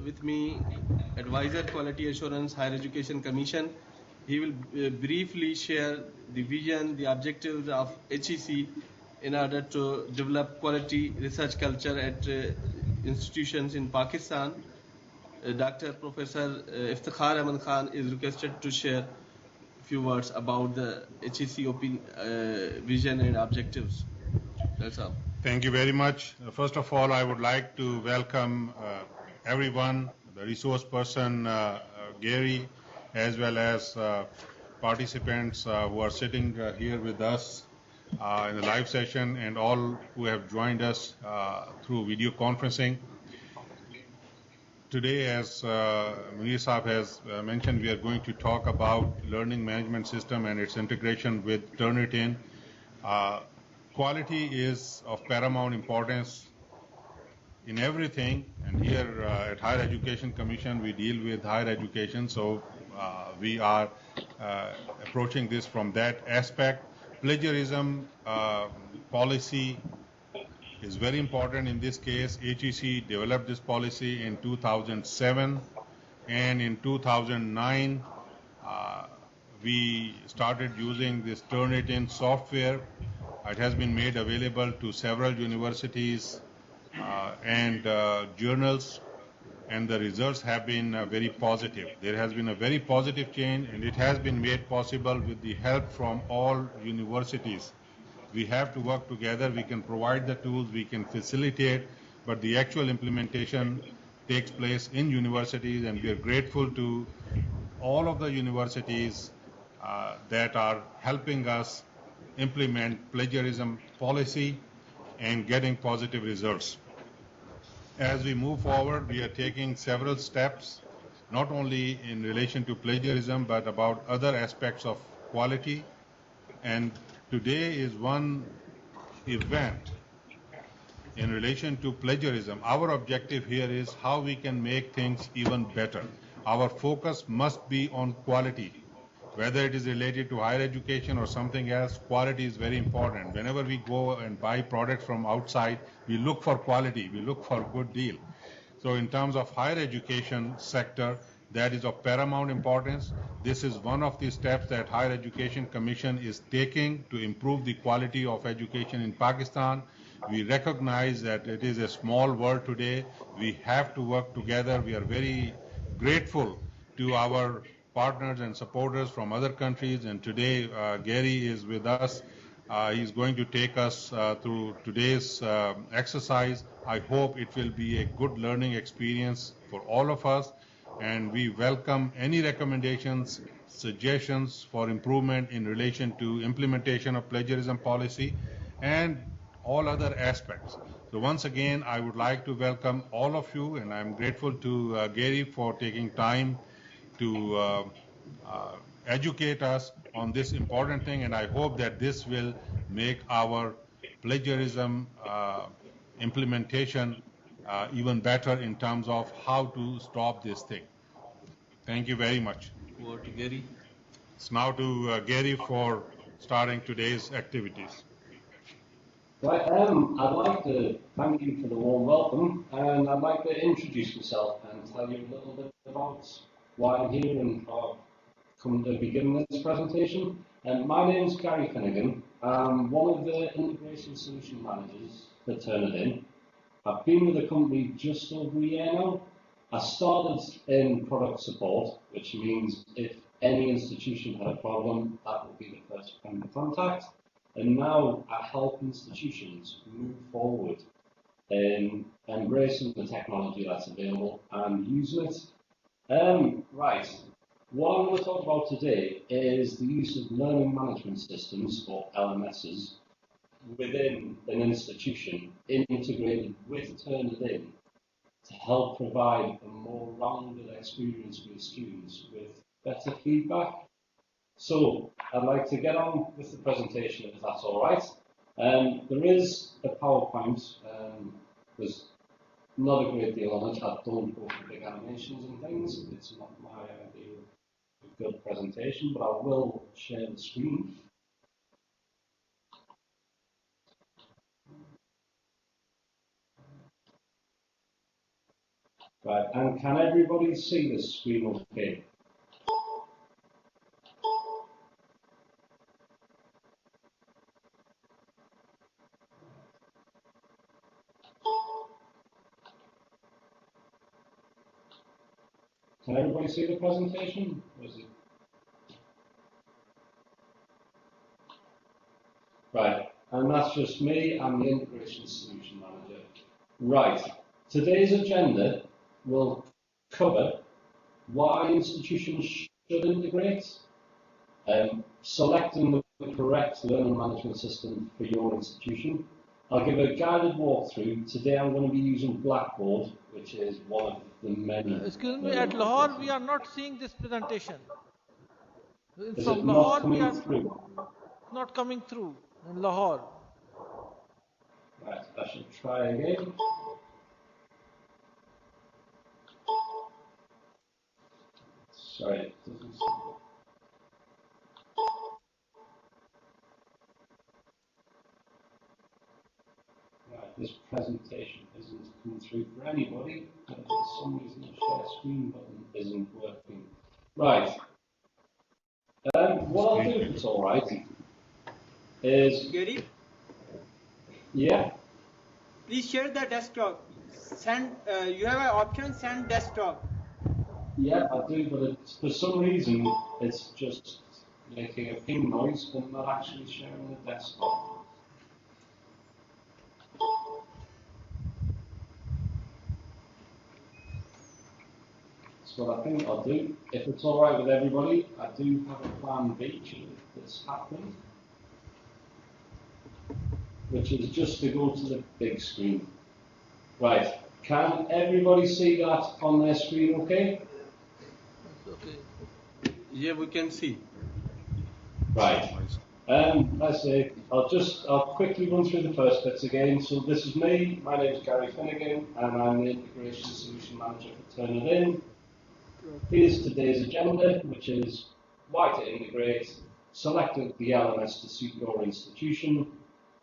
with me Advisor Quality Assurance Higher Education Commission. He will briefly share the vision, the objectives of HEC in order to develop quality research culture at institutions in Pakistan. Dr. Professor Iftikhar Ahmed Khan is requested to share a few words about the HEC vision and objectives. That's all. Thank you very much. First of all, I would like to welcome everyone, the resource person, Gary, as well as participants who are sitting here with us in the live session, and all who have joined us through video conferencing. Today, as Munir Saab has mentioned, we are going to talk about learning management system and its integration with Turnitin. Quality is of paramount importance in everything, and here at Higher Education Commission we deal with higher education, so we are approaching this from that aspect. Plagiarism policy is very important in this case. HEC developed this policy in 2007, and in 2009 we started using this Turnitin software. It has been made available to several universities and journals, and the results have been very positive. There has been a very positive change, and it has been made possible with the help from all universities. We have to work together. We can provide the tools, we can facilitate, but the actual implementation takes place in universities, and we are grateful to all of the universities that are helping us implement plagiarism policy and getting positive results. As we move forward, we are taking several steps, not only in relation to plagiarism, but about other aspects of quality. And today is one event in relation to plagiarism. Our objective here is how we can make things even better. Our focus must be on quality. Whether it is related to higher education or something else, quality is very important. Whenever we go and buy products from outside, we look for quality, we look for a good deal. So in terms of higher education sector, that is of paramount importance. This is one of the steps that Higher Education Commission is taking to improve the quality of education in Pakistan. We recognize that it is a small world today. We have to work together. We are very grateful to our partners and supporters from other countries, and today Gary is with us. He's going to take us through today's exercise. I hope it will be a good learning experience for all of us, and we welcome any recommendations, suggestions for improvement in relation to implementation of plagiarism policy and all other aspects. So once again, I would like to welcome all of you, and I'm grateful to Gary for taking time to educate us on this important thing, and I hope that this will make our plagiarism implementation even better in terms of how to stop this thing. Thank you very much. Over to Gary. It's now to Gary for starting today's activities. Right, I'd like to thank you for the warm welcome, and I'd like to introduce myself and tell you a little bit about why I'm here and how I've come to be giving this presentation. My name is Gary Finnegan. I'm one of the integration solution managers for Turnitin. I've been with the company just over a year now. I started in product support, which means if any institution had a problem, that would be the first point of contact. And now I help institutions move forward in embracing the technology that's available and using it. Right, what I'm going to talk about today is the use of learning management systems, or LMSs, within an institution integrated with Turnitin to help provide a more rounded experience with students with better feedback. So I'd like to get on with the presentation, if that's all right. There is a PowerPoint. There's not a great deal on it. I don't go for big animations and things. It's not my idea of a good presentation, but I will share the screen. Right, and can everybody see the screen okay? Can everybody see the presentation? Or is it... Right, and that's just me, I'm the Integration Solution Manager. Right, today's agenda will cover why institutions should integrate, selecting the correct learning management system for your institution. I'll give a guided walkthrough. Today I'm going to be using Blackboard, which is one of the many... Excuse me, at Lahore we are not seeing this presentation. Is From it not Lahore we coming are through? not coming through in Lahore. Right, I should try again. Sorry, it doesn't... Right, this presentation isn't coming through for anybody, but for some reason the share screen button isn't working. Right. What I'll do, if it's all right, is... Gary, Yeah? please share the desktop. Send. You have an option send desktop. Yeah, I do, but it's, for some reason it's just making a ping noise and not actually sharing the desktop. That's what I think I'll do. If it's all right with everybody, I do have a plan B if this happens, which is just to go to the big screen. Right, can everybody see that on their screen okay? Okay. Yeah, we can see. Right. I say, I'll quickly run through the first bits again. So this is me, my name is Gary Finnegan, and I'm the Integration Solution Manager for Turnitin. Here's today's agenda, which is why to integrate, selecting the LMS to suit your institution,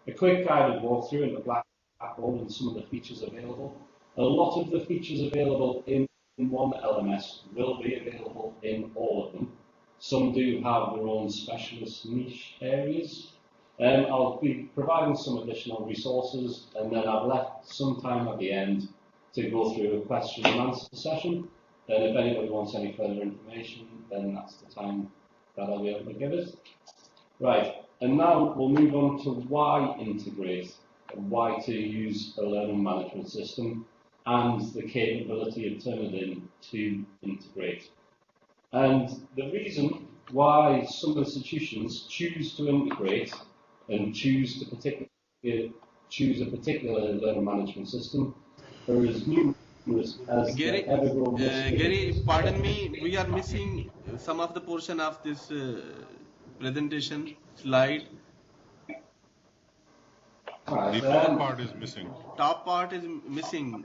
a quick guided walkthrough into Blackboard and some of the features available. A lot of the features available in one LMS will be available in all of them. Some do have their own specialist niche areas. I'll be providing some additional resources, and then I've left some time at the end to go through a question and answer session. Then if anybody wants any further information, then that's the time that I'll be able to give it. Right, and now we'll move on to why integrate, and why to use a learning management system, and the capability of Turnitin to integrate. And the reason why some institutions choose to integrate and choose a particular learning management system, there is numerous as Gary, Gary, pardon me, we are missing some of the portion of this presentation slide. The top part is missing. Top part is missing.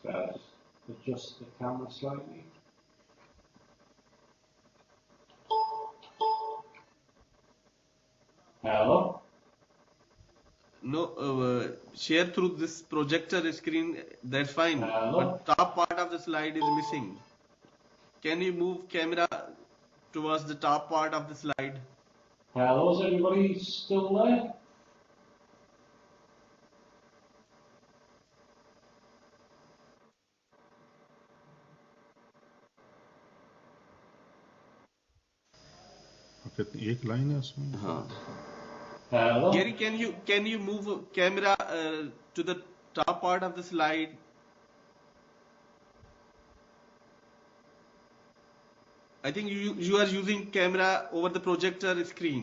So I'll just adjust the camera slightly. Hello? No, share through this projector screen, that's fine. Hello? But top part of the slide is missing. Can you move camera towards the top part of the slide? Hello, is everybody still there? Okay, एक line है उसमें. Hello? Gary, can you move camera to the top part of the slide? I think you are using camera over the projector screen.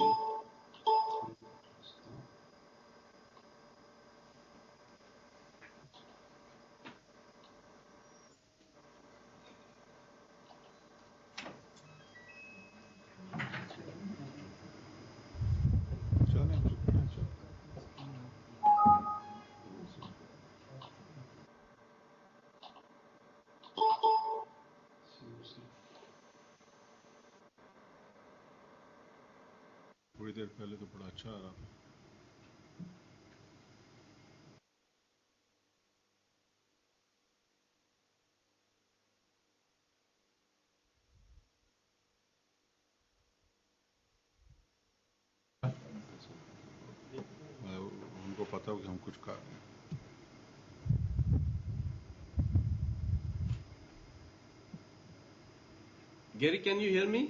थोड़ी देर पहले तो बड़ा अच्छा आ रहा था. پتہ ہو کہ ہم کچھ کر رہے ہیں. Gary, can you hear me?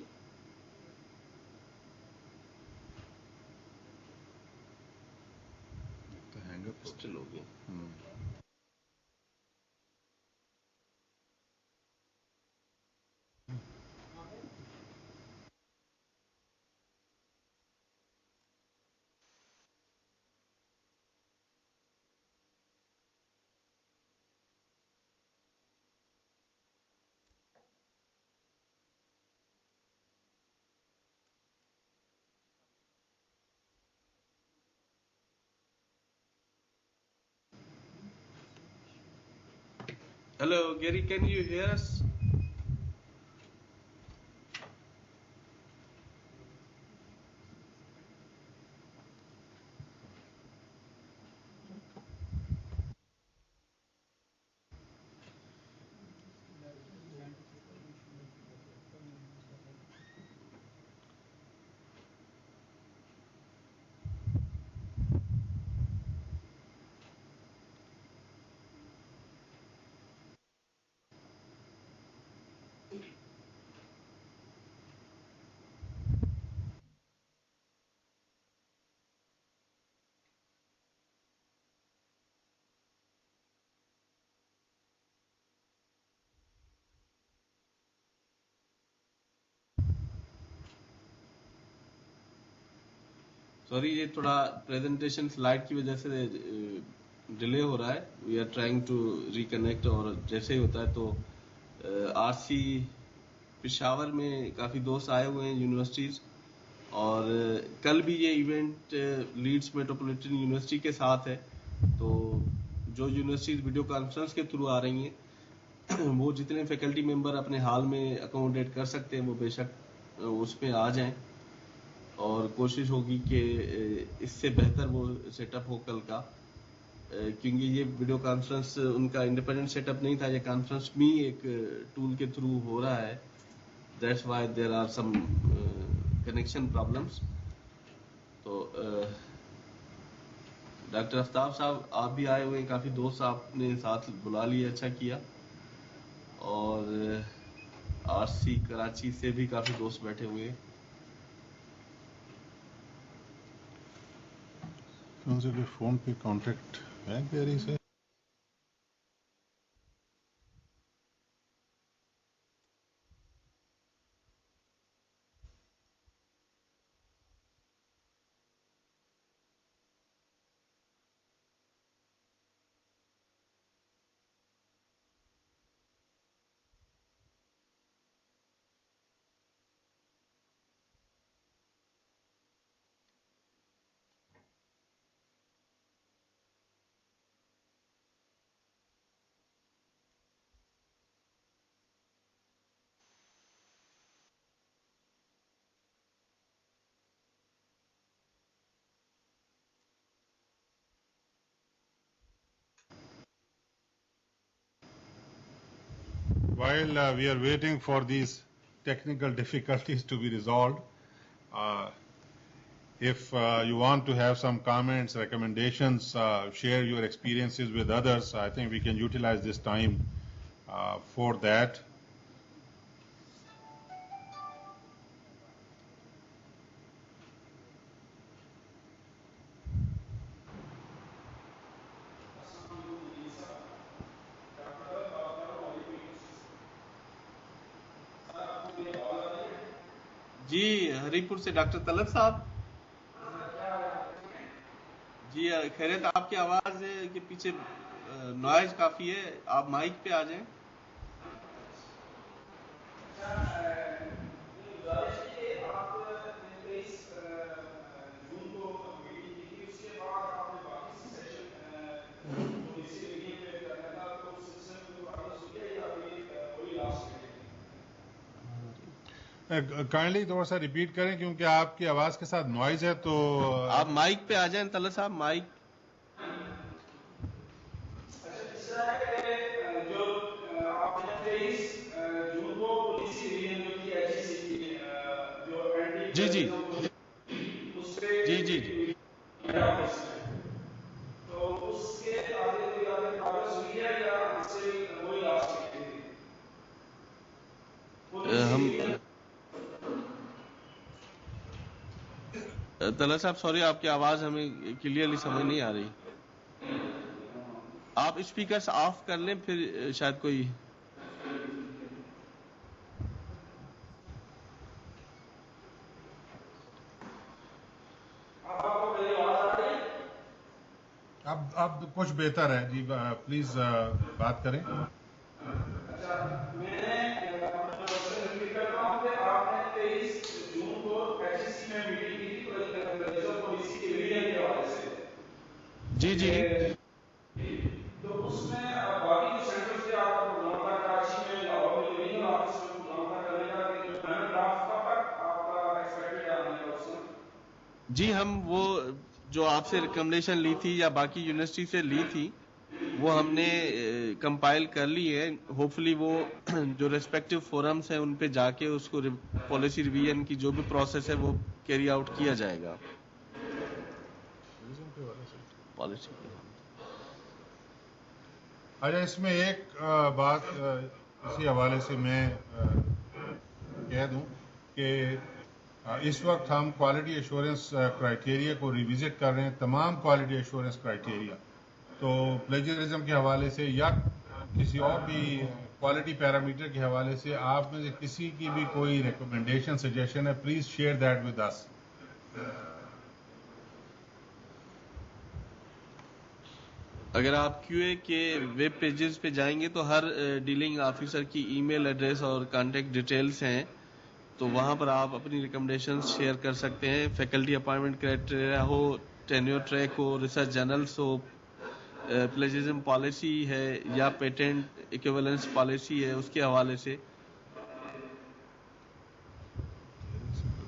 تو hang up ہو گیا. Still okay. Hello, Gary, can you hear us? Sorry یہ تھوڑا پریزنٹیشن سلائڈ کی وجہ سے ڈیلے ہو رہا ہے. We are trying to reconnect اور جیسے ہی ہوتا ہے تو آر سی پشاور میں کافی دوست آئے ہوئے ہیں یونیورسٹیز اور کل بھی یہ ایونٹ لیڈس میٹروپولیٹن یونیورسٹی کے ساتھ ہے. تو جو یونیورسٹیز ویڈیو کانفرنس کے تھرو آ رہی ہیں وہ جتنے فیکلٹی ممبر اپنے ہال میں اکوموڈیٹ کر سکتے ہیں وہ بے شک اس میں آ جائیں اور کوشش ہوگی کہ اس سے بہتر وہ سیٹ اپ ہو کل کا, کیونکہ یہ ویڈیو کانفرنس ان کا انڈیپینڈنٹ سیٹ اپ نہیں تھا, یہ کانفرنس بھی ایک ٹول کے تھرو ہو رہا ہے. That's why there are some connection problems. تو ڈاکٹر آفتاب صاحب آپ بھی آئے ہوئے ہیں, کافی دوست آپ نے ساتھ بلا لیے, اچھا کیا. اور آر سی کراچی سے بھی کافی دوست بیٹھے ہوئے ہیں. ان سے کوئی فون پہ کانٹیکٹ ہے گیری سے؟ While we are waiting for these technical difficulties to be resolved, if you want to have some comments, recommendations, share your experiences with others, I think we can utilize this time for that. جی ہری پور سے doctor طلب صاحب. جی خیریت, آپ کی آواز کے پیچھے نوائز کافی ہے, آپ مائک پہ آ جائیں. کائنڈلی تھوڑا سا ریپیٹ کریں کیونکہ آپ کی آواز کے ساتھ نوائز ہے. تو آپ مائک پہ آ جائیں طلب صاحب, مائک. جی جی جی جی جی طلعت صاحب سوری آپ کی آواز ہمیں کلیئرلی سمجھ نہیں آ رہی. آپ اسپیکرز آف کر لیں پھر شاید کوئی. اب کچھ بہتر ہے جی, پلیز بات کریں. جی جی تو اس میں باقی جو سینٹرز تھے آپ کا پروگرام تھا کراچی میں, لاہور میں, ریجنل آفس میں پروگرام تھا کرنے کا, کہ جو فائنل ڈرافٹ کب تک آپ کا ایکسپیکٹڈ ہے آنے کا اس میں؟ جی ہم وہ جو آپ سے ریکمنڈیشن لی تھی یا باقی یونیورسٹی سے لی تھی وہ ہم نے کمپائل کر لی ہے. ہوپ فلی وہ جو ریسپیکٹو فورمز ہیں ان پہ جا کے اس کو پالیسی ریویژن کی جو بھی پروسیس ہے وہ کیری آؤٹ کیا جائے گا. پالیسی اچھا, اس میں ایک بات اسی حوالے سے میں کہہ دوں کہ اس وقت ہم کوالٹی ایشورنس کرائٹیریا کو ریوزٹ کر رہے ہیں, تمام کوالٹی ایشورنس کرائٹیریا. تو پلیجرزم کے حوالے سے یا کسی اور بھی کوالٹی پیرامیٹر کے حوالے سے آپ میں سے کسی کی بھی کوئی ریکمنڈیشن سجیشن ہے, please share that with us. اگر آپ کیو اے کے ویب پیجز پہ جائیں گے تو ہر ڈیلنگ آفیسر کی ای میل ایڈریس اور کانٹیکٹ ڈیٹیلز ہیں, تو وہاں پر آپ اپنی ریکمنڈیشنز شیئر کر سکتے ہیں. فیکلٹی اپائنٹمنٹ کرائٹیریا ہو, ٹینیور ٹریک ہو, ریسرچ جرنلز ہو, پلیجرزم پالیسی ہے یا پیٹنٹ ایکویولنس پالیسی ہے, اس کے حوالے سے.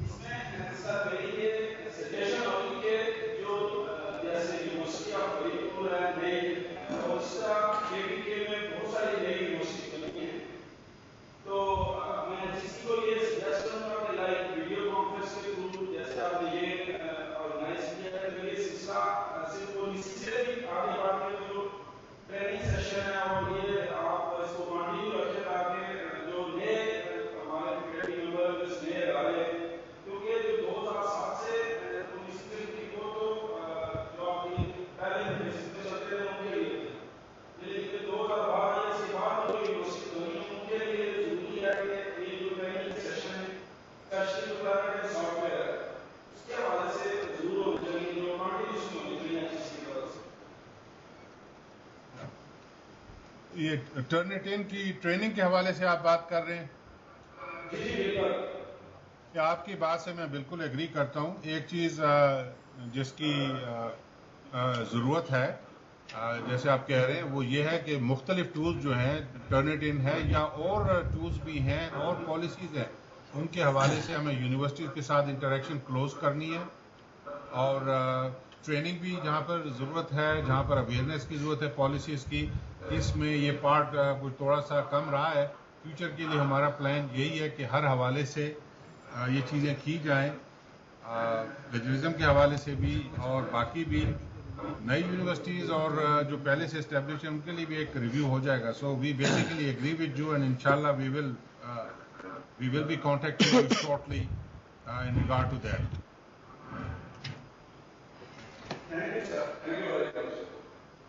اس میں سر میری یہ سجیشن ہوگی کہ جو جیسے یونیورسٹی آف فریدی پور ہے, نئی, اور اس طرح کے میں بہت ساری نئی یونیورسٹی بنی ہیں, تو میں کسی کو یہ سجیسٹ کروں گا کہ لائک ویڈیو کانفرنس کے تھرو جیسے آپ نے یہ آرگنائز کیا ہے, تو یہ سلسلہ صرف پالیسی سے بھی آگے بڑھ کے جو ٹریننگ سیشن ہے اور یہ آپ اس کو کنٹینیو رکھیں تاکہ جو نئے ہمارے فیکلٹی ممبر جو نئے ادارے, کیونکہ جو 2007 سے پالیسی سے تھی وہ تو جو آپ کی پہلے بیسس پہ چلتے تھے ان کے لیے تھے, لیکن 2012 یا اس کے بعد جو یونیورسٹی بنی ہے ان کے لیے ضروری ہے کہ یہ جو ٹریننگ سیشن ہے اسپیشلی جو پرائیویٹ سافٹ ویئر ہے اس کے حوالے سے ضرور ہونی چاہیے, جو کنٹینیوشن ہونی چاہیے اس کی طرف سے. یہ ٹرنیٹین کی ٹریننگ کے حوالے سے آپ بات کر رہے ہیں. جی جی بالکل. کہ آپ کی بات سے میں بالکل ایگری کرتا ہوں. ایک چیز جس کی ضرورت ہے جیسے آپ کہہ رہے ہیں وہ یہ ہے کہ مختلف ٹولز جو ہیں, ٹرنیٹین ہے یا اور ٹولز بھی ہیں اور پالیسیز ہیں, ان کے حوالے سے ہمیں یونیورسٹیز کے ساتھ انٹریکشن کلوز کرنی ہے, اور ٹریننگ بھی جہاں پر ضرورت ہے, جہاں پر اویئرنیس کی ضرورت ہے پالیسیز کی, اس میں یہ پارٹ کچھ تھوڑا سا کم رہا ہے. فیوچر کے لیے ہمارا پلان یہی ہے کہ ہر حوالے سے یہ چیزیں کی جائیں, پلیجرزم کے حوالے سے بھی اور باقی بھی نئی یونیورسٹیز اور جو پہلے سے اسٹیبلش ہیں ان کے لیے بھی ایک ریویو ہو جائے گا. So we basically agree with you and انشاءاللہ we will be contacting you shortly in regard to that.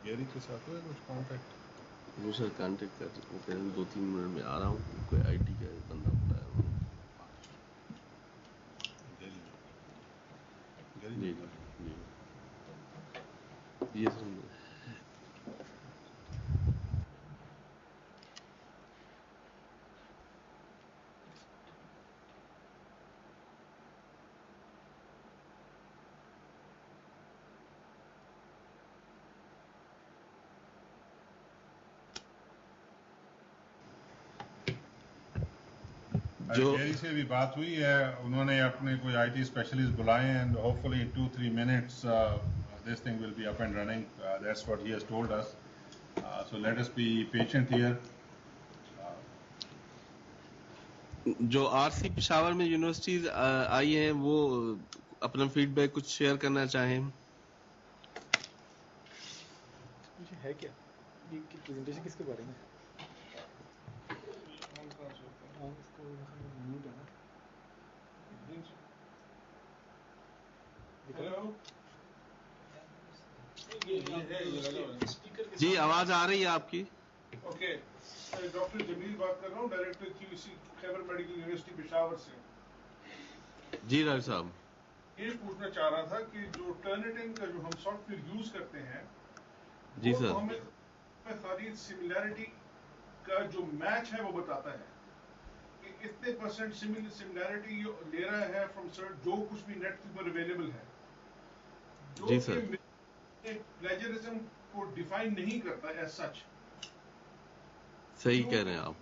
گیری کے ساتھ ہوئے کچھ کانٹیکٹ؟ وہ سر کانٹیکٹ کر وہ کہہ رہے ہیں 2-3 منٹ میں آ رہا ہوں, کوئی آئی ٹی کا بندہ بلایا ہوں. جی جی جی یہ سر گیری سے بھی بات ہوئی ہے, انہوں نے اپنے کوئی آئی ٹی اسپیشلسٹ بلائے ہیں, and hope fully 2-3 minutes this thing will be up and running. That's what he has told us. So let us be patient here. جو آر سی پشاور میں یونیورسٹیز آئی ہیں وہ اپنا فیڈ بیک کچھ share کرنا چاہیں. ہے کیا یہ پریزنٹیشن کس کے بارے میں؟ جی آواز آ رہی ہے آپ کی. اوکے ڈاکٹر جمیل بات کر رہا ہوں, ڈائریکٹر QC خیبر میڈیکل یونیورسٹی پشاور سے. جی ڈاکٹر صاحب. یہ پوچھنا چاہ رہا تھا کہ جو ٹرنیٹن کا جو ہم سافٹ ویئر یوز کرتے ہیں جی وہ سر. تو ہمیں خالی سملیرٹی کا جو میچ ہے وہ بتاتا ہے کہ اتنے پرسنٹ سملیرٹی لے رہا ہے فرام جو کچھ بھی نیٹ کے اوپر اویلیبل ہے, جو جی سر. کہ پلیجرزم کو ڈیفائن نہیں کرتا ایز سچ. صحیح کہہ رہے ہیں آپ.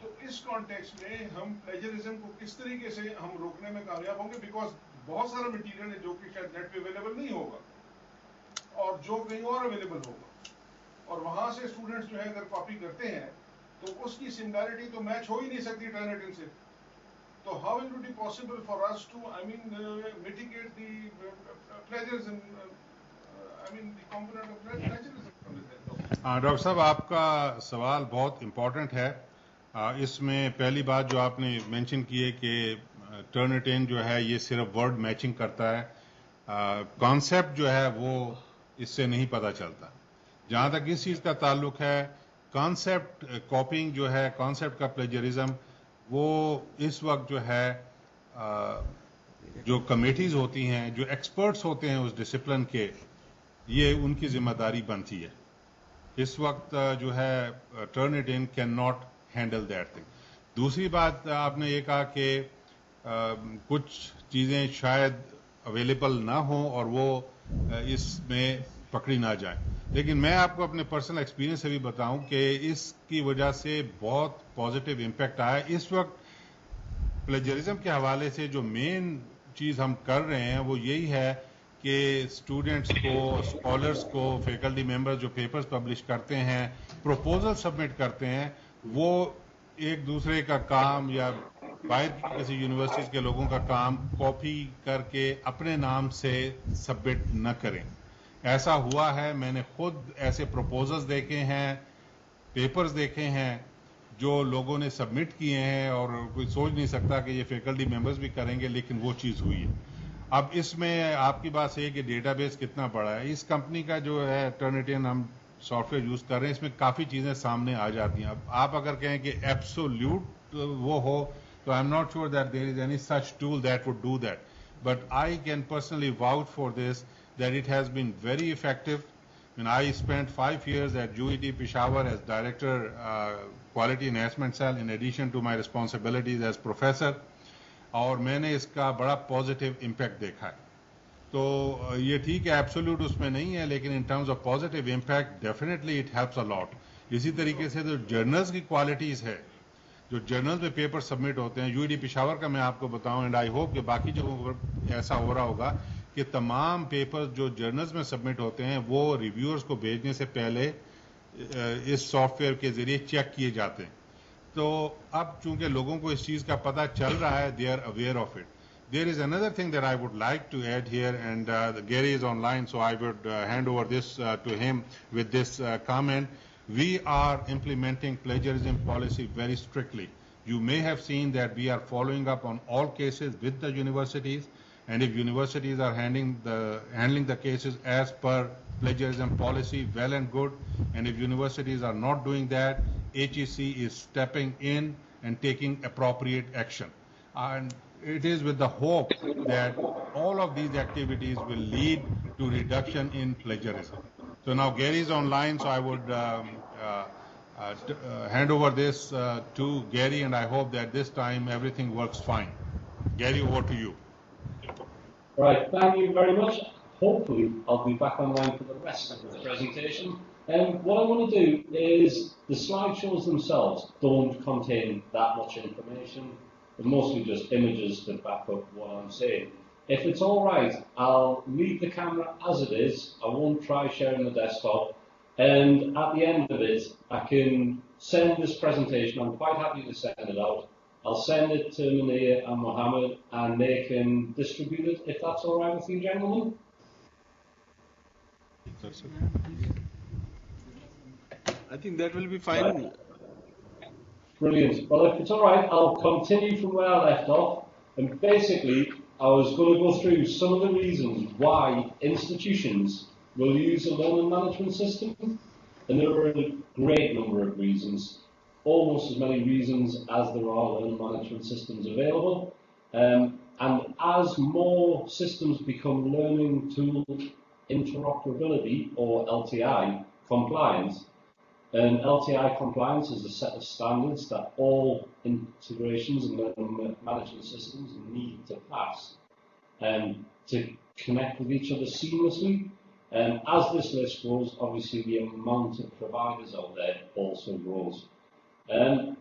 تو اس کانٹیکس میں ہم پلیجرزم کو کس طریقے سے ہم روکنے میں کامیاب ہوں گے, بیکاز بہت سارا مٹیریل ہے جو کہ شاید نیٹ پہ اویلیبل نہیں ہوگا اور جو کہیں اور اویلیبل ہوگا, اور وہاں سے اسٹوڈنٹس جو ہے اگر کاپی کرتے ہیں تو اس کی سملیرٹی تو میچ ہو ہی نہیں سکتی ٹرنیٹن سے. تو how it would be possible for us to mitigate the plagiarism, the component of plagiarism from this? Doctor صاحب آپ کا سوال بہت امپورٹنٹ ہے. اس میں پہلی بات جو آپ نے مینشن کی ہے کہ ٹرنیٹن جو ہے یہ صرف ورڈ میچنگ کرتا ہے, کانسیپٹ جو ہے وہ اس سے نہیں پتہ چلتا. جہاں تک اس چیز کا تعلق ہے, کانسیپٹ کاپینگ جو ہے, کانسیپٹ کا پلیجرزم, وہ اس وقت جو ہے جو کمیٹیز ہوتی ہیں, جو ایکسپرٹس ہوتے ہیں اس ڈسپلن کے, یہ ان کی ذمہ داری بنتی ہے. اس وقت جو ہے Turnitin can not handle that thing. دوسری بات آپ نے یہ کہا کہ کچھ چیزیں شاید اویلیبل نہ ہوں اور وہ اس میں پکڑی نہ جائیں, لیکن میں آپ کو اپنے پرسنل ایکسپیرینس سے بھی بتاؤں کہ اس کی وجہ سے بہت پازیٹیو امپیکٹ آیا. اس وقت پلیجرزم کے حوالے سے جو مین چیز ہم کر رہے ہیں وہ یہی ہے کہ اسٹوڈنٹس کو, اسکالرس کو, فیکلٹی ممبر جو پیپرز پبلش کرتے ہیں, پروپوزل سبمٹ کرتے ہیں, وہ ایک دوسرے کا کام یا باہر کی کسی یونیورسٹیز کے لوگوں کا کام کاپی کر کے اپنے نام سے سبمٹ نہ کریں. ایسا ہوا ہے, میں نے خود ایسے پروپوزلز دیکھے ہیں, پیپرز دیکھے ہیں جو لوگوں نے سبمٹ کیے ہیں, اور کوئی سوچ نہیں سکتا کہ یہ فیکلٹی ممبرز بھی کریں گے, لیکن وہ چیز ہوئی ہے. اب اس میں آپ کی بات ہے کہ ڈیٹا بیس کتنا بڑا ہے. اس کمپنی کا جو ہے ٹرنیٹن ہم سافٹ ویئر یوز کر رہے ہیں, اس میں کافی چیزیں سامنے آ جاتی ہیں. اب آپ اگر کہیں کہ ایبسولوٹ وہ ہو تو I am not sure that there is any such tool that would do that, but I can personally vouch for this that it has been very effective. I spent 5 years at UET Peshawar as Director, Quality Enhancement Cell, in addition to my responsibilities as Professor. اور میں نے اس کا بڑا positive impact دیکھا ہے. تو یہ ٹھیک ہے ایبسولوٹ اس میں نہیں ہے, لیکن in terms of positive impact definitely it helps a lot. اسی طریقے سے جو جرنلز کی کوالٹیز ہے, جو جرنلز میں پیپر سبمٹ ہوتے ہیں, UET پشاور کا میں آپ کو بتاؤں, اینڈ آئی ہوپ کہ باقی جگہوں پر ایسا ہو رہا ہوگا کہ تمام پیپر جو جرنلز میں سبمٹ ہوتے ہیں وہ ریویورز کو بھیجنے سے پہلے اس سافٹ ویئر کے ذریعے چیک کیے جاتے ہیں. تو اب چونکہ لوگوں کو اس چیز کا پتہ چل رہا ہے, they are aware of it. There is another thing that I would like to add here, and Gary is online, so I would hand over this to him with this comment. We are implementing plagiarism policy very strictly. You may have seen that we are following up on all cases with the universities, and if universities are handling the cases as per plagiarism policy, well and good. And if universities are not doing that, HEC is stepping in and taking appropriate action. And it is with the hope that all of these activities will lead to reduction in plagiarism. So now Gary is online, so I would hand over this to Gary, and I hope that this time everything works fine. Gary, over to you. Right, thank you very much. Hopefully I'll be back online for the rest of this presentation. And what I'm going to do is, the slideshows themselves don't contain that much information. They're mostly just images to back up what I'm saying. If it's all right, I'll leave the camera as it is. I won't try sharing the desktop. And at the end of it, I can send this presentation. I'm quite happy to send it out. I'll send it to Munir and Mohammed, and they can distribute it, if that's all right with you, gentlemen. I think that will be fine. Brilliant. Well, if it's all right, I'll continue from where I left off. And basically, I was going to go through some of the reasons why institutions will use a learning management system? And there are a great number of reasons, almost as many reasons as there are learning management systems available. And as more systems become learning tool interoperability, or LTI, compliant, and LTI compliance is a set of standards that all integrations and learning management systems need to pass to connect with each other seamlessly. And as this list grows, obviously the amount of providers out there also grows.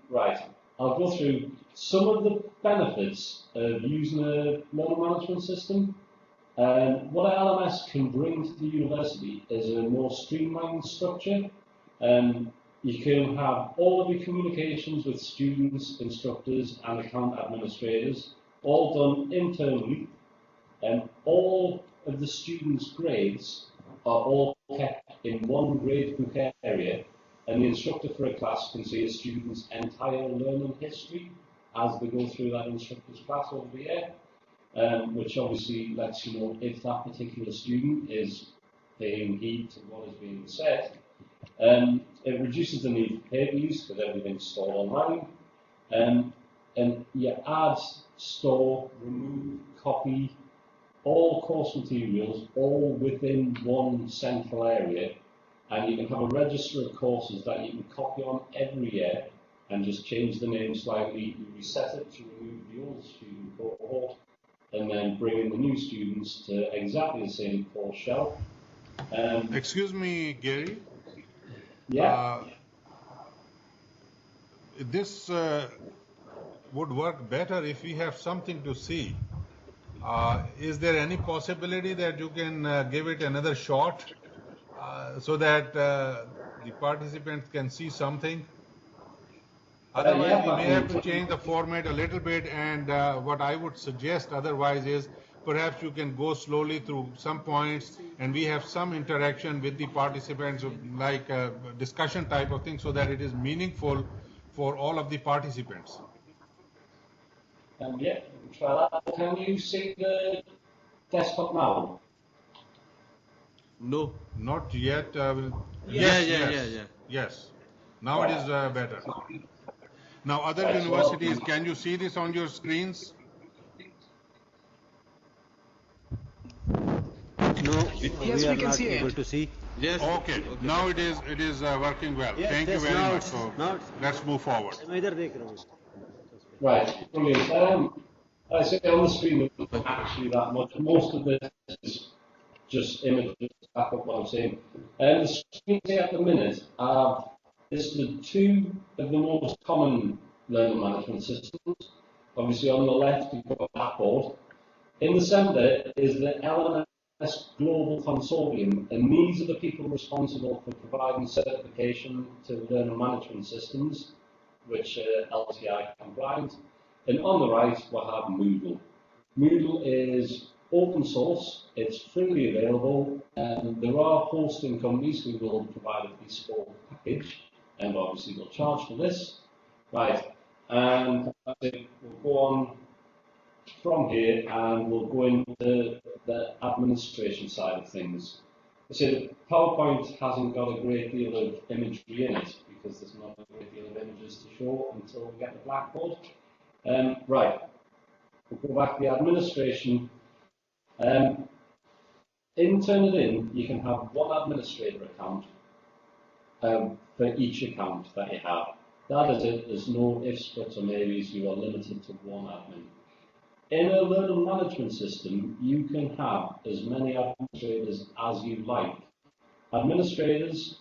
Right, I'll go through some of the benefits of using a learning management system. What an LMS can bring to the university is a more streamlined structure. You can have all of your communications with students, instructors and account administrators all done internally, and all of the students' grades are all kept in one gradebook area, and the instructor for a class can see a student's entire learning history as they go through that instructor's class over the year, which obviously lets you know if that particular student is paying heed to what is being said. It reduces the need for paper use because everything's stored online. And you add, store, remove, copy all course materials all within one central area, and you can have a register of courses that you can copy on every year and just change the name slightly. You reset it to remove the old student cohort and then bring in the new students to exactly the same course shelf. Excuse me, Gary. Yeah. This would work better if we have something to see. Is there any possibility that you can give it another shot so that the participants can see something? Otherwise, we may have to change the format a little bit, and what I would suggest otherwise is perhaps you can go slowly through some points and we have some interaction with the participants, like a discussion type of thing, so that it is meaningful for all of the participants. Yeah, try that. Can you see the desktop now? No. Not yet. Yes. Now it is better. Now, other universities, can you see this on your screens? No, Yes, we are we can not see able it. to see. Yes. Okay. Now it is working well. Yes, Thank yes, you very now much. it's So now let's move forward. मैं इधर देख रहा हूँ. Right, brilliant. I say on the screen there's not actually that much. Most of this is just images to back up what I'm saying. The screen here at the minute are listed two of the most common learning management systems. Obviously on the left you've got Blackboard. In the centre is the LMS Global Consortium, and these are the people responsible for providing certification to learning management systems, which are LTI compliant. And on the right, we have Moodle. Moodle is open source, it's freely available, and there are hosting companies who will provide a bespoke package, and obviously they'll charge for this. Right, and we'll go on from here and we'll go into the administration side of things. So the PowerPoint hasn't got a great deal of imagery in it because there's not a great deal of images to show until we get the Blackboard. Right, we'll go back to the administration. In Turnitin, you can have one administrator account for each account that you have. That is it, there's no ifs, buts or maybes, you are limited to one admin. In a learning management system, you can have as many administrators as you like. Administrators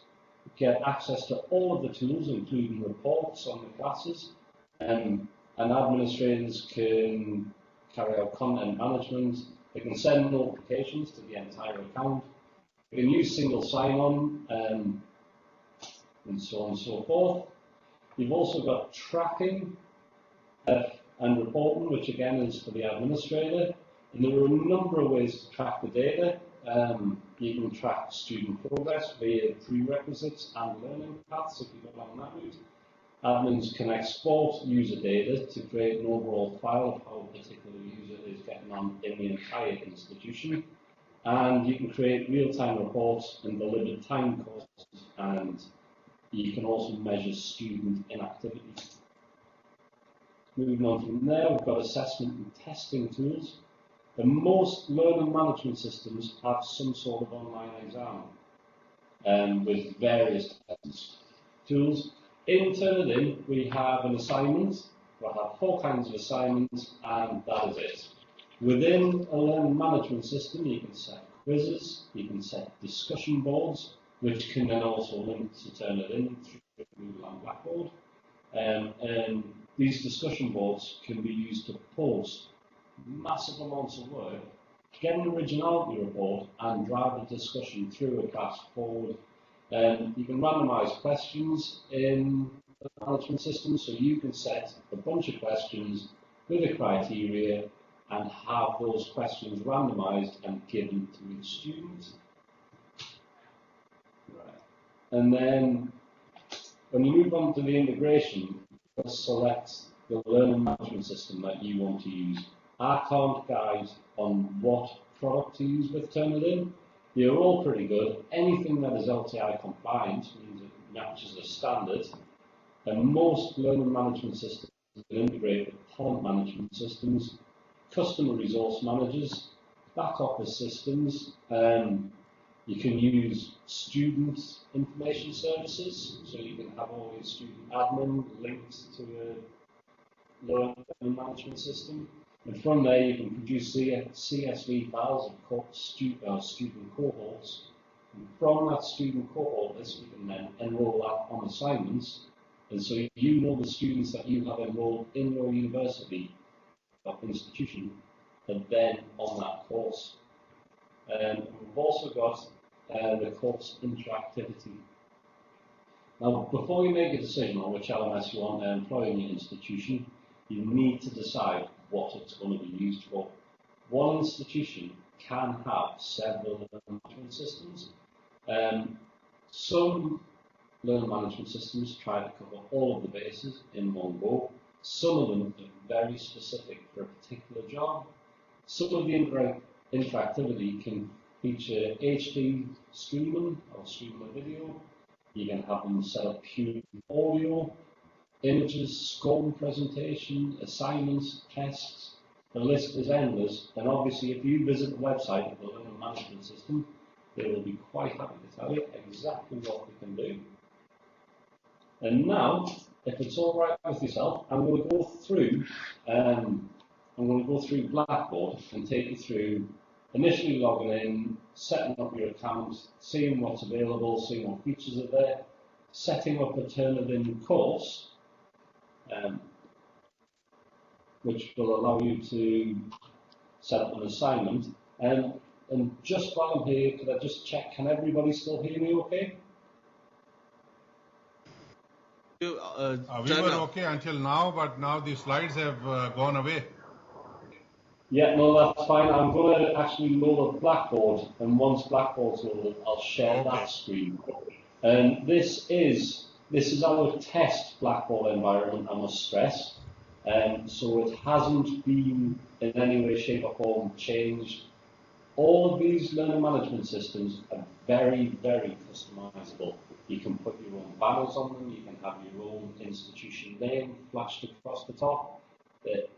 get access to all of the tools, including reports on the classes, and administrators can carry out content management. They can send notifications to the entire account. They can use single sign-on, and so on and so forth. You've also got tracking and reporting, which again is for the administrator. And there are a number of ways to track the data. You can track student progress via prerequisites and learning paths if you go down that route. Admins can export user data to create an overall file of how a particular user is getting on in the entire institution. and you can create real-time reports and deliver time courses, and you can also measure student inactivity. Moving on from there, we've got assessment and testing tools. And most learning management systems have some sort of online exam with various tools. In Turnitin, we have an assignment. We'll have 4 kinds of assignments, and that is it. Within a learning management system, you can set quizzes, you can set discussion boards, which can then also link to Turnitin through Google and Blackboard. And these discussion boards can be used to post massive amounts of work, get an originality report, and drive the discussion through a class forward. You can randomise questions in the management system, so you can set a bunch of questions with a criteria and have those questions randomised and given to each student. Right. And then when you move on to the integration, you select the learning management system that you want to use. I can't guide on what product to use with Turnitin. They're all pretty good. Anything that is LTI compliant means it matches the standard. And most learning management systems integrate with talent management systems, customer resource managers, back office systems. You can use student information services, so you can have all your student admin linked to a learning management system. And from there, you can produce CSV files of student cohorts. And from that student cohort list, you can then enroll that on assignments. And so you know the students that you have enrolled in your university or institution are then on that course. We've also got the course interactivity. Now, before you make a decision on which LMS you want to employ in your institution, you need to decide what it's going to be used for. One institution can have several learning management systems. Some learning management systems try to cover all of the bases in one go. Some of them are very specific for a particular job. Some of the interactivity can feature HD streaming or streaming video. You can have them set up pure audio, images, scoring presentation, assignments, tests. The list is endless, and obviously if you visit the website of the learning management system, they will be quite happy to tell you exactly what they can do. And now, if it's all right with yourself, I'm going to go through Blackboard and take you through initially logging in, setting up your account, seeing what's available, seeing what features are there, setting up a Turnitin course, which will allow you to set up an assignment. And just while I'm here, could I just check, can everybody still hear me okay? We were okay until now, but now the slides have gone away. Yeah, no, that's fine. I'm going to actually load up Blackboard, and once Blackboard's loaded, I'll share that screen. And this is our test Blackboard environment, I must stress. So it hasn't been in any way, shape or form changed. All of these learning management systems are very, very customizable. You can put your own banners on them, you can have your own institution name flashed across the top.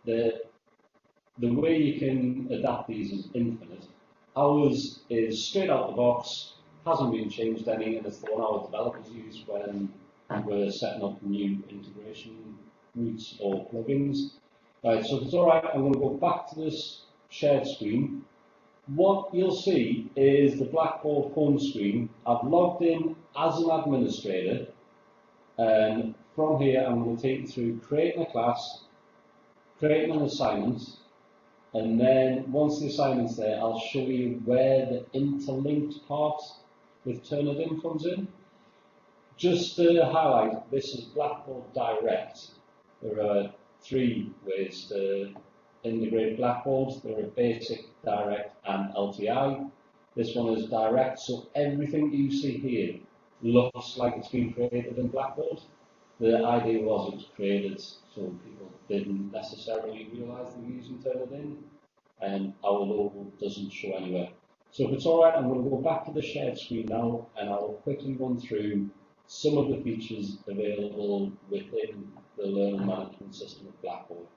The way you can adapt these is infinite. Ours is straight out the box, hasn't been changed any, and it's the one our developers use when we're setting up new integration routes or plugins. Right, so if it's all right, I'm going to go back to this shared screen. What you'll see is the Blackboard home screen. I've logged in as an administrator, and from here I'm going to take you through creating a class, creating an assignment, and then once the assignment's there, I'll show you where the interlinked part with Turnitin comes in. Just to highlight, this is Blackboard Direct. There are 3 ways to integrate Blackboard. There are basic, direct, and LTI. This one is direct, so everything you see here looks like it's been created in Blackboard. The idea was it was created so people didn't necessarily realise they were using Turnitin, and our logo doesn't show anywhere. So if it's all right, I'm going to go back to the shared screen now, and I'll quickly run through some of the features available within the learning management system of Blackboard.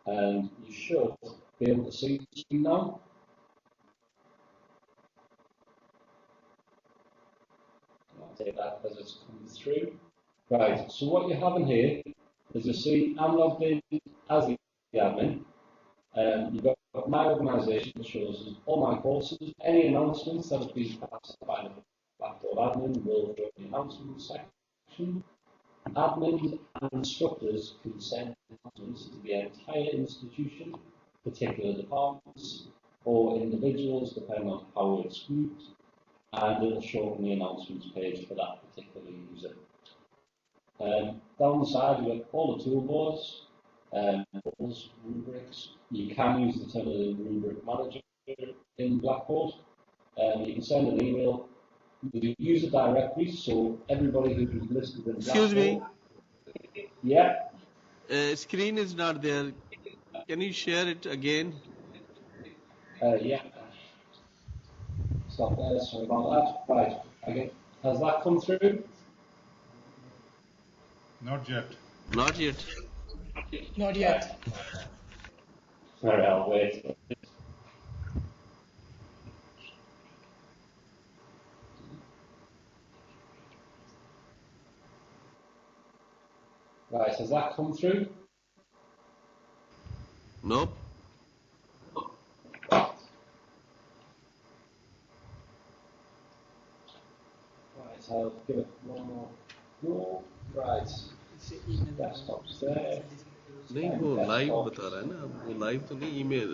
And you should be able to see the screen now. I'll take that as it's coming through. Right, so what you have in here is you see I'm logged in as the admin. You've got my organisation that shows us all my courses, any announcements that have been passed by the Blackboard admin will show the announcements section. Admins and instructors can send announcements to the entire institution, particular departments, or individuals, depending on how it's grouped, and it'll show on the announcements page for that particular user. Down the side, you've got all the toolbars, those rubrics. You can use the term rubric manager in Blackboard. You can send an email with the user directory, so everybody who's listed in Blackboard. Excuse me. Yeah. Screen is not there. Can you share it again? Yeah. Stop there. Sorry about that. Right. Okay. Has that come through? Not yet. Not yet. Not yet. Sorry, I'll wait. Right, has that come through? Nope. Right, I'll give it one more go. Right. Desktop there. नहीं वो live बता रहा है ना वो live तो नहीं email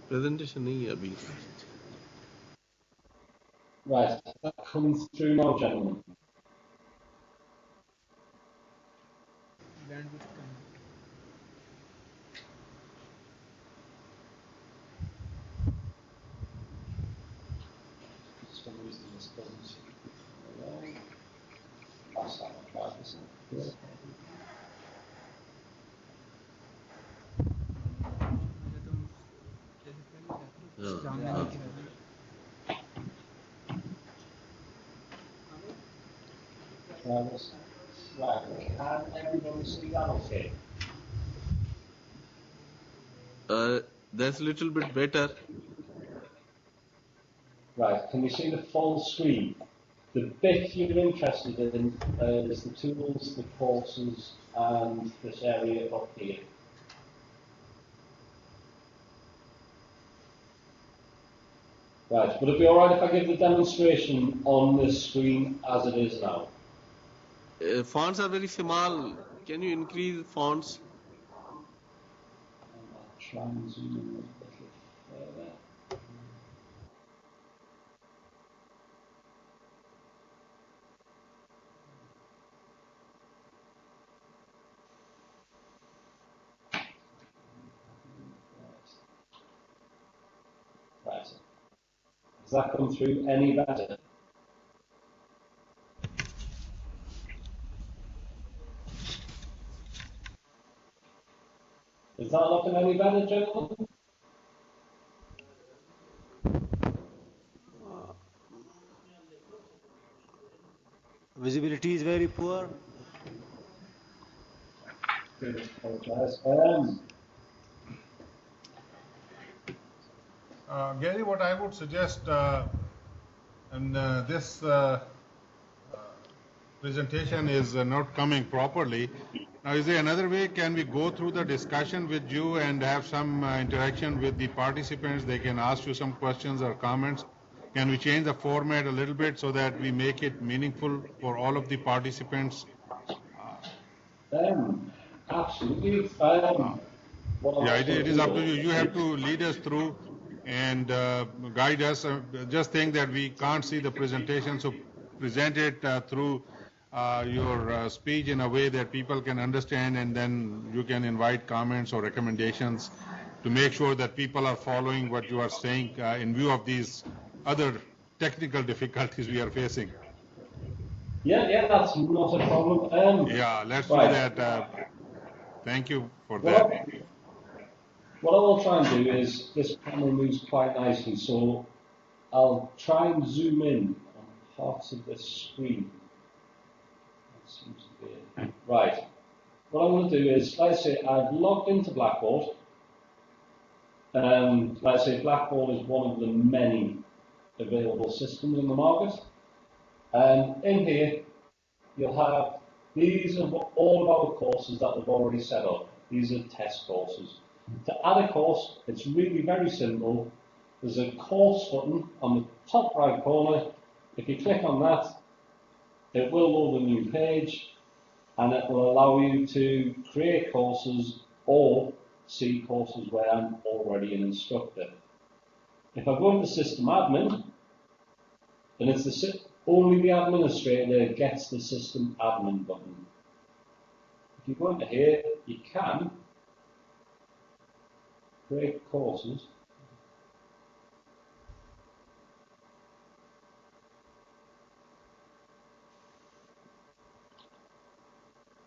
presentation नहीं है अभी Right, that comes through now, gentlemen. Last time I tried this. Right, can everybody see that okay? That's a little bit better. Right, can you see the full screen? The bit you're interested in is the tools, the courses, and this area up here. Right, would it be alright if I give the demonstration on this screen as it is now? Fonts are very small. Can you increase fonts? I'll try and zoom in a little further. Right. Has that come through any better? Is that looking any better, gentlemen? Visibility is very poor. Apologise. Gary, what I would suggest, and this presentation is not coming properly. Now, is there another way? Can we go through the discussion with you and have some interaction with the participants? They can ask you some questions or comments. Can we change the format a little bit so that we make it meaningful for all of the participants? Absolutely. Yeah, it is up to you. You have to lead us through and guide us. Just think that we can't see the presentation, so present it through your speech in a way that people can understand, and then you can invite comments or recommendations to make sure that people are following what you are saying in view of these other technical difficulties we are facing. Yeah, that's not a problem. Yeah, let's do that. Thank you for Well, that. what I will try and do is, this camera moves quite nicely, so I'll try and zoom in on parts of this screen. That seems to be it. Right. What I'm going to do is, like I say, I've logged into Blackboard. Like I say, Blackboard is one of the many available systems in the market. And in here, you'll have, these are all of our courses that we've already set up. These are test courses. To add a course, it's really very simple. There's a course button on the top right corner. If you click on that, it will load a new page, and it will allow you to create courses or see courses where I'm already an instructor. If I go into System Admin, then it's only the administrator gets the System Admin button. If you go into here, you can create courses.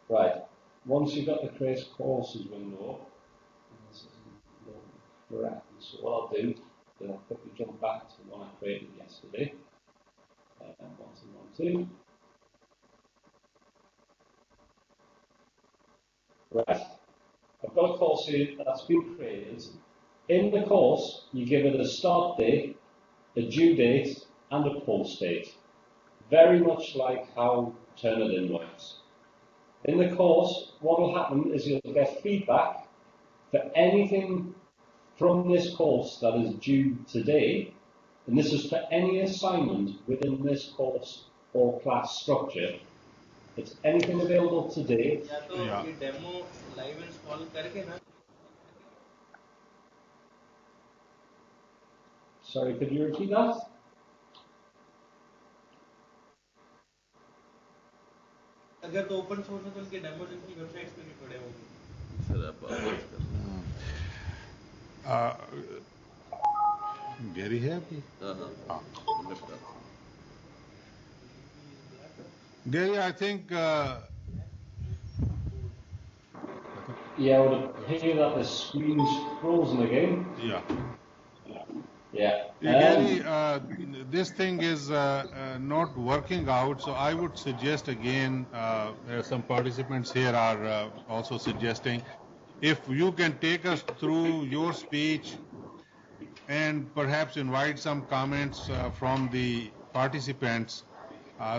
Right, once you've got the create courses window, and this isn't correct, so what I'll do is I'll quickly jump back to the one I created yesterday. 1212. Right, I've got a course here that's been created. In the course, you give it a start date, a due date, and a post date. Very much like how Turnitin works. In the course, what will happen is you'll get feedback for anything from this course that is due today, and this is for any assignment within this course or class structure. It's anything available today. Yeah. Sorry, could you repeat that? अगर तो open source है तो उनके demos उनकी websites पे भी पड़े होंगे सर आप आवाज कर Gary है अभी? Gary, I think Yeah, I would appear that the screen's frozen again. yeah. Yeah. Gary, this thing is not working out, so I would suggest again, some participants here are also suggesting, if you can take us through your speech and perhaps invite some comments from the participants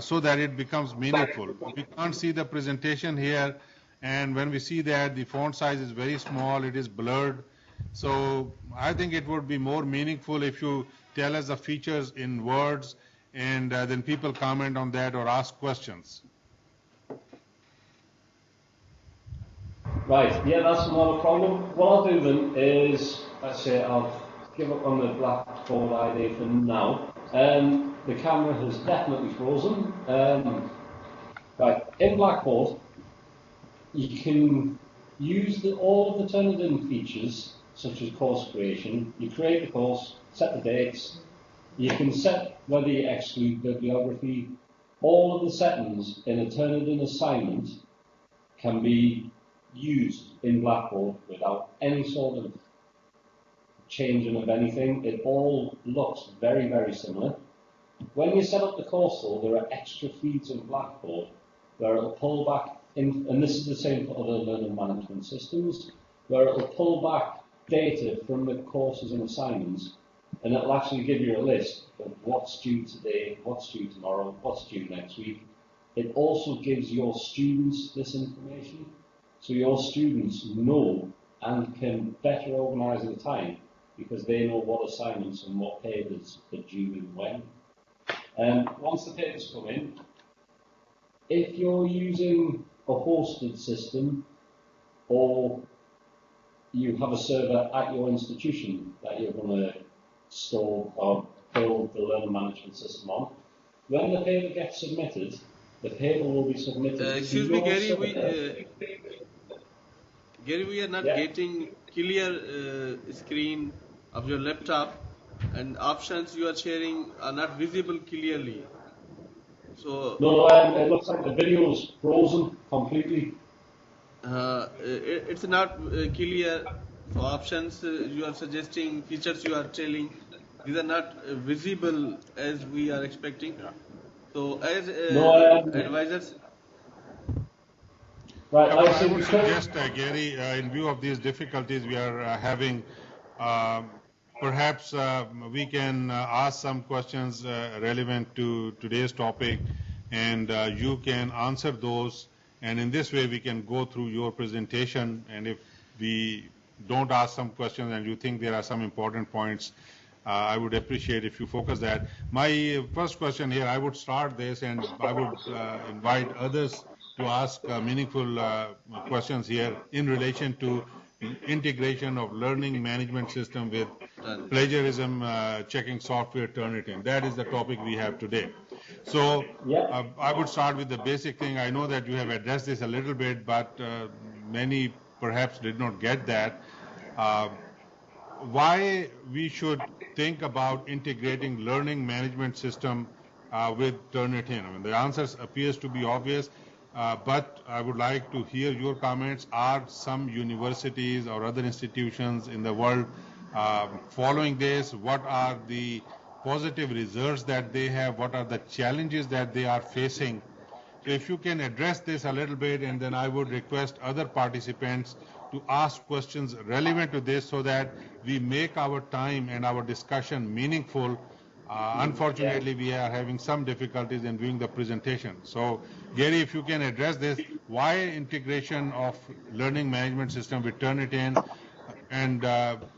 so that it becomes meaningful. We can't see the presentation here, and when we see that, the font size is very small, it is blurred. So I think it would be more meaningful if you tell us the features in words, and then people comment on that or ask questions. Right, yeah, that's not a problem. What I'll do then is, let's say I'll give up on the Blackboard ID for now. The camera has definitely frozen. Right, in Blackboard, you can use all of the Turnitin features, such as course creation. You create the course, set the dates. You can set whether you exclude bibliography. All of the settings in a Turnitin assignment can be used in Blackboard without any sort of changing of anything. It all looks very, very similar. When you set up the course though, there are extra feeds in Blackboard where it'll pull back in, and this is the same for other learning management systems, where it'll pull back data from the courses and assignments, and it'll actually give you a list of what's due today, what's due tomorrow, what's due next week. It also gives your students this information, so your students know and can better organise their time because they know what assignments and what papers are due and when. Once the papers come in, if you're using a hosted system or you have a server at your institution that you're going to store or build the learning management system on, when the paper gets submitted, the paper will be submitted. Excuse me, Gary, Gary, we are not getting clear screen of your laptop, and options you are sharing are not visible clearly. So no, it looks like the video is frozen completely. It's not clear options you are suggesting, features you are telling, these are not visible as we are expecting. So as No, advisors, right, Well, I I see, would because suggest, Gary, in view of these difficulties we are having, um, perhaps we can ask some questions relevant to today's topic, and you can answer those. And in this way, we can go through your presentation. And if we don't ask some questions and you think there are some important points, I would appreciate if you focus that. My first question here, I would start this, and I would invite others to ask meaningful questions here in relation to integration of learning management system with plagiarism checking software Turnitin. That is the topic we have today. So yeah, I would start with the basic thing. I know that you have addressed this a little bit, but many perhaps did not get that. Uh, why we should think about integrating learning management system with Turnitin? I mean, the answer appears to be obvious, but I would like to hear your comments. Are some universities or other institutions in the world following this? What are the positive results that they have? What are the challenges that they are facing? So if you can address this a little bit, and then I would request other participants to ask questions relevant to this so that we make our time and our discussion meaningful. Unfortunately, we are having some difficulties in doing the presentation. So, Gary, if you can address this, why integration of learning management system with Turnitin, and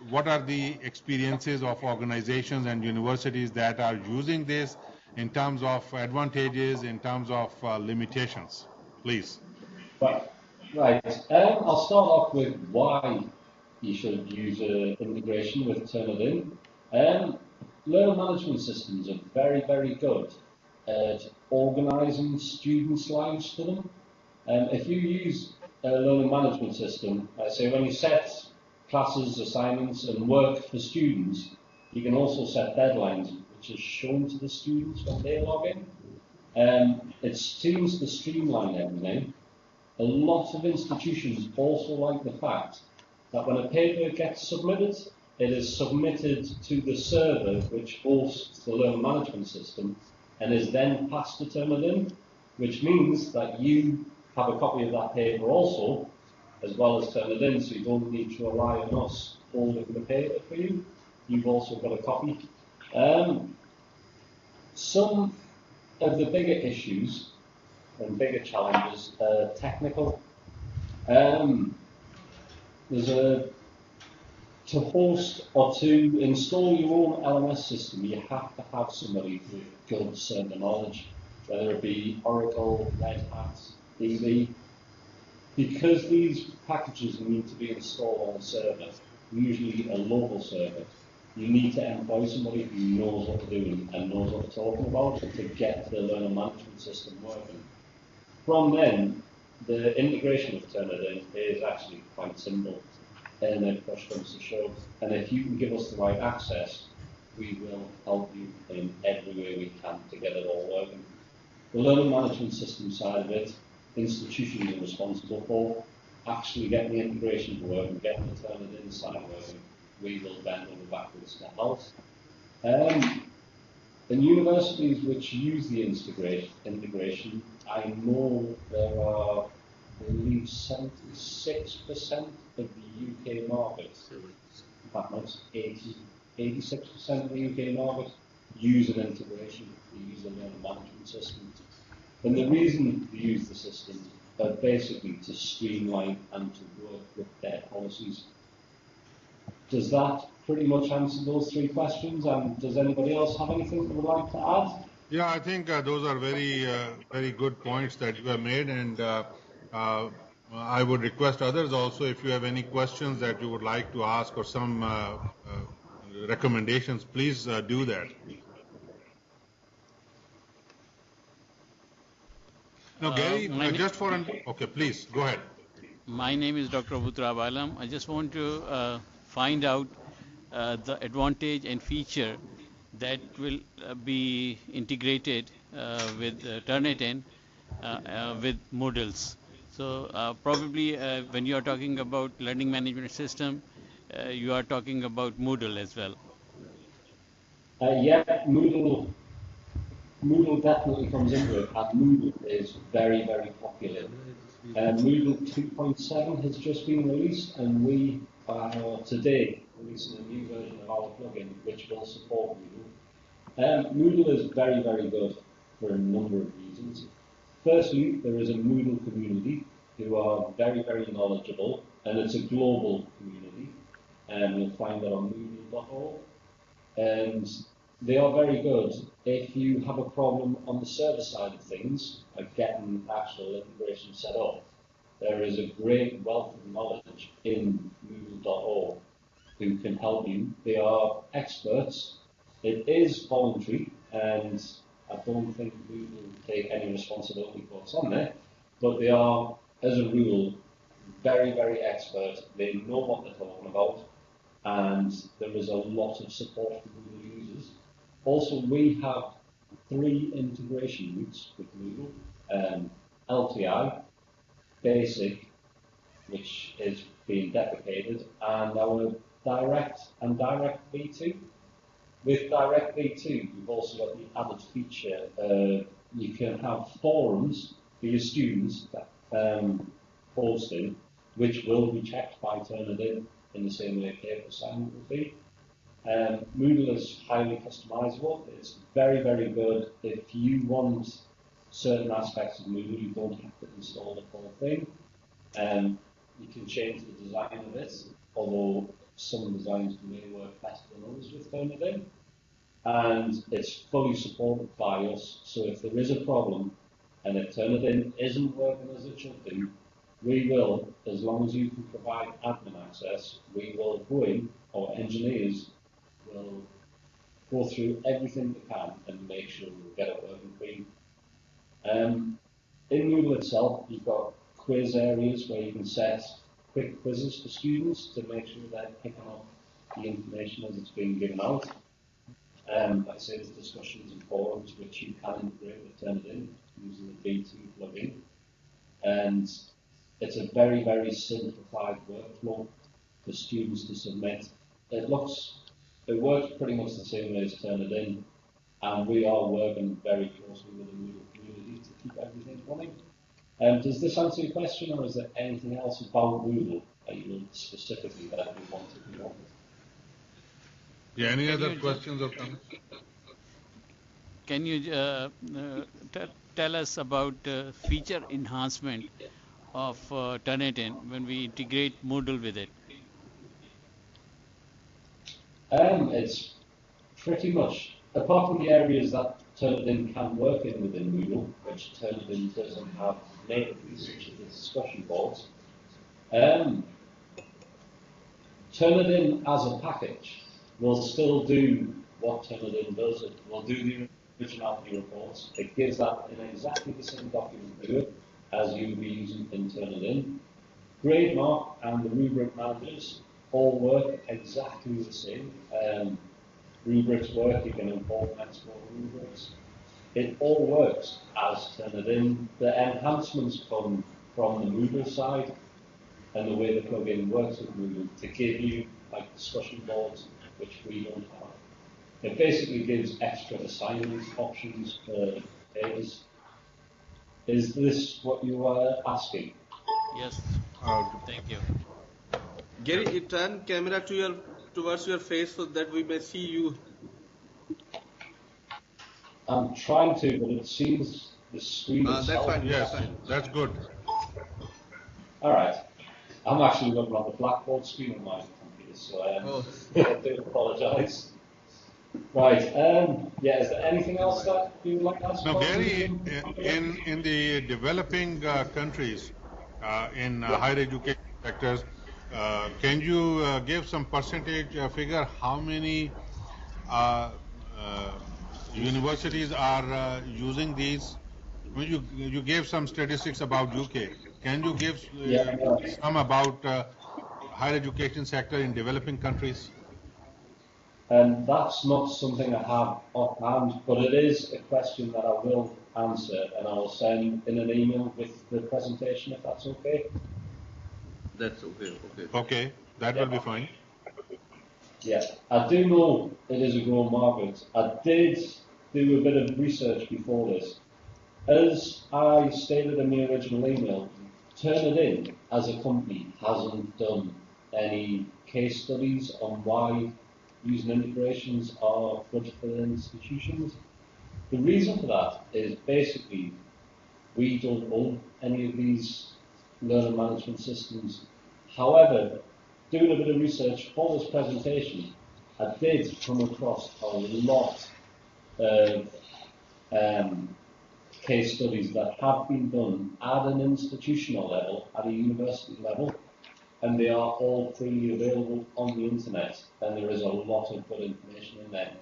what are the experiences of organizations and universities that are using this in terms of advantages, in terms of limitations? Please. right. Right. I'll start off with why you should use integration with Turnitin. Learner management systems are very, very good at organising students' lives for them. If you use a learning management system, say when you set classes, assignments and work for students, you can also set deadlines, which is shown to the students when they log in. It seems to streamline everything. A lot of institutions also like the fact that when a paper gets submitted, it is submitted to the server which hosts the learner management system and is then passed to Turnitin, which means that you have a copy of that paper also, as well as Turnitin, so you don't need to rely on us holding the paper for you. You've also got a copy. Some of the bigger issues and bigger challenges are technical. To host or to install your own LMS system, you have to have somebody with good server knowledge, whether it be Oracle, Red Hat, DB. Because these packages need to be installed on a server, usually a local server, you need to employ somebody who knows what they're doing and knows what they're talking about to get the learner management system working. From then, the integration of Turnitin is actually quite simple, and it push comes to shove. And if you can give us the right access, we will help you in every way we can to get it all working. The learning management system side of it, institutions are responsible for actually getting the integration to work and getting the Turnitin side working. We will bend over backwards to help. In universities which use the integration, I know there are, I believe, 76% of the UK market, in fact, not 86% of the UK market use an integration, they use a learner management system. And the reason they use the system are basically to streamline and to work with their policies. Does that pretty much answer those three questions? And does anybody else have anything they would like to add? Yeah, I think those are very, very good points that you have made, and I would request others also, if you have any questions that you would like to ask or some recommendations, please do that. Now, Gary, just for okay, please go ahead. My name is Dr. Abutra Abalam. I just want to find out the advantage and feature that will be integrated with Turnitin with Moodles. So probably when you are talking about learning management system, you are talking about Moodle as well. Yeah, Moodle definitely comes into it, and Moodle is very, very popular. Moodle 2.7 has just been released, and we are today releasing a new version of our plugin which will support Moodle. Moodle is very, very good for a number of reasons. Firstly, there is a Moodle community who are very, very knowledgeable, and it's a global community, and you'll find that on moodle.org. And they are very good if you have a problem on the server side of things, like getting actual integration set up. There is a great wealth of knowledge in Moodle.org who can help you. They are experts. It is voluntary, and I don't think Moodle will take any responsibility for what's on there, but they are, as a rule, very, very expert. They know what they're talking about, and there is a lot of support for Moodle users. Also, we have 3 integration routes with Moodle: LTI, Basic, which is being deprecated, and our Direct and Direct V2. With Direct V2, we've also got the added feature you can have forums for your students posted, which will be checked by Turnitin in the same way paper assignment will be. Moodle is highly customizable. It's very, very good. If you want certain aspects of Moodle, you don't have to install the full thing. You can change the design of it, although some designs may work better than others with Turnitin. And it's fully supported by us, so if there is a problem, and if Turnitin isn't working as it should do, we will, as long as you can provide admin access, we will go in, our engineers will go through everything they can and make sure we get it working clean. In Moodle itself, you've got quiz areas where you can set quick quizzes for students to make sure they're picking up the information as it's being given out. Like I say, there's discussions and forums which you can integrate with Turnitin using the V2 plugin. And it's a very, very simplified workflow for students to submit. It works pretty much the same way as Turnitin, and we are working very closely with the Moodle community to keep everything running. Does this answer your question, or is there anything else about Moodle that you know specifically that you want to know? Yeah, any other questions or comments? Can you tell us about feature enhancement of Turnitin when we integrate Moodle with it? It's pretty much, apart from the areas that Turnitin can work in within Moodle, which Turnitin doesn't have natively, such as the discussion boards, Turnitin as a package will still do what Turnitin does. It will do the originality reports. It gives that in exactly the same document viewer as you would be using in Turnitin. GradeMark and the rubric managers all work exactly the same. Rubrics work, you can import and export rubrics. It all works as Turnitin. The enhancements come from the Moodle side and the way the plugin works with Moodle to give you like discussion boards, which we don't have. It basically gives extra assignment options for papers. Is this what you were asking? Yes. Thank you. Gary, you turn camera towards your face so that we may see you. I'm trying to, but it seems the screen That's itself. fine. Yes, That's fine. that's good. All right. I'm actually looking at the blackboard screen on my computer, so I do apologise. Right. Yeah. Is there anything else that you would like to ask? Now, about? Gary, in the developing countries, in higher education sectors, can you give some percentage figure how many universities are using these? Well, you gave some statistics about UK. Can you give some about higher education sector in developing countries? And that's not something I have offhand, but it is a question that I will answer, and I will send in an email with the presentation if that's okay. That's okay. Okay. Okay, that will be fine. Yeah, I do know it is a growing market. I did do a bit of research before this. As I stated in the original email, Turnitin as a company hasn't done any case studies on why using integrations are good for institutions. The reason for that is basically we don't own any of these learning management systems. However, doing a bit of research for this presentation, I did come across a lot of case studies that have been done at an institutional level, at a university level, and they are all freely available on the internet, and there is a lot of good information in there.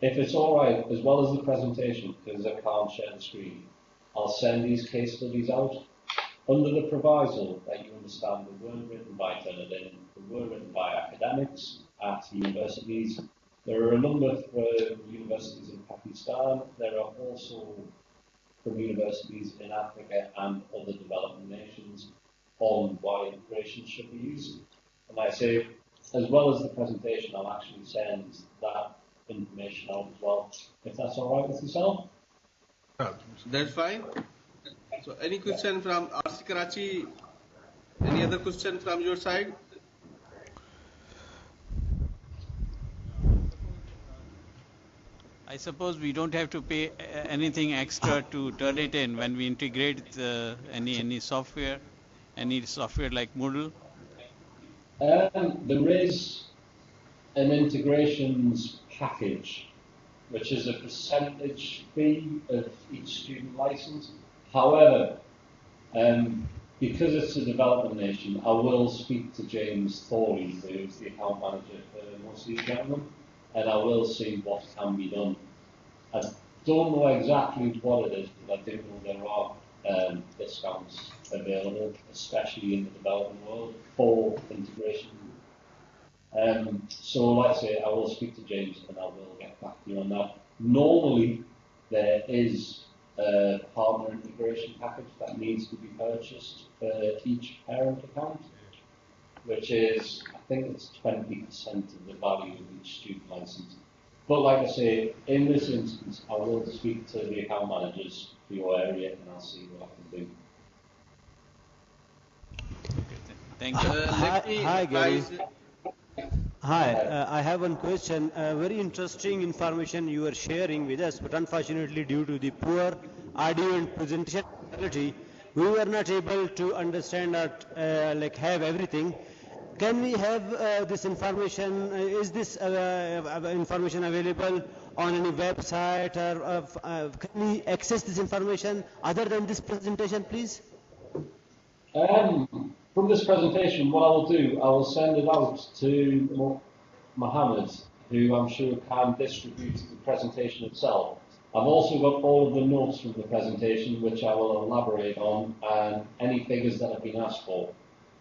If it's alright, as well as the presentation, because I can't share the screen, I'll send these case studies out under the proviso that you understand they weren't written by Turnitin, they were written by academics at universities. There are a number of universities in Pakistan. There are also from universities in Africa and other developing nations on why integration should be used. And like I say, as well as the presentation, I'll actually send that information out as well, if that's all right with yourself. That's fine. So any question from RC Karachi? Any other question from your side? I suppose we don't have to pay anything extra to Turnitin when we integrate any software like Moodle. There is an integrations package, which is a percentage fee of each student license. However, because it's a development nation, I will speak to James Thorey, who's the account manager for most of these gentlemen, and I will see what can be done. I don't know exactly what it is, but I do know there are discounts available, especially in the developing world, for integration. So, like I say, I will speak to James and I will get back to you on that. Normally, there is a partner integration package that needs to be purchased for each parent account, which is, I think it's 20% of the value of each student license. But like I say, in this instance, I will speak to the account managers for your area and I'll see what I can do. Thank you. Hi, Gary. Hi, I have one question. Very interesting information you are sharing with us, but unfortunately, due to the poor audio and presentation quality, we were not able to understand or have everything. Can we have this information? Is this information available on any website, or can we access this information other than this presentation, please? From this presentation, what I will do, I will send it out to Mohammed, who I'm sure can distribute the presentation itself. I've also got all of the notes from the presentation, which I will elaborate on, and any figures that have been asked for,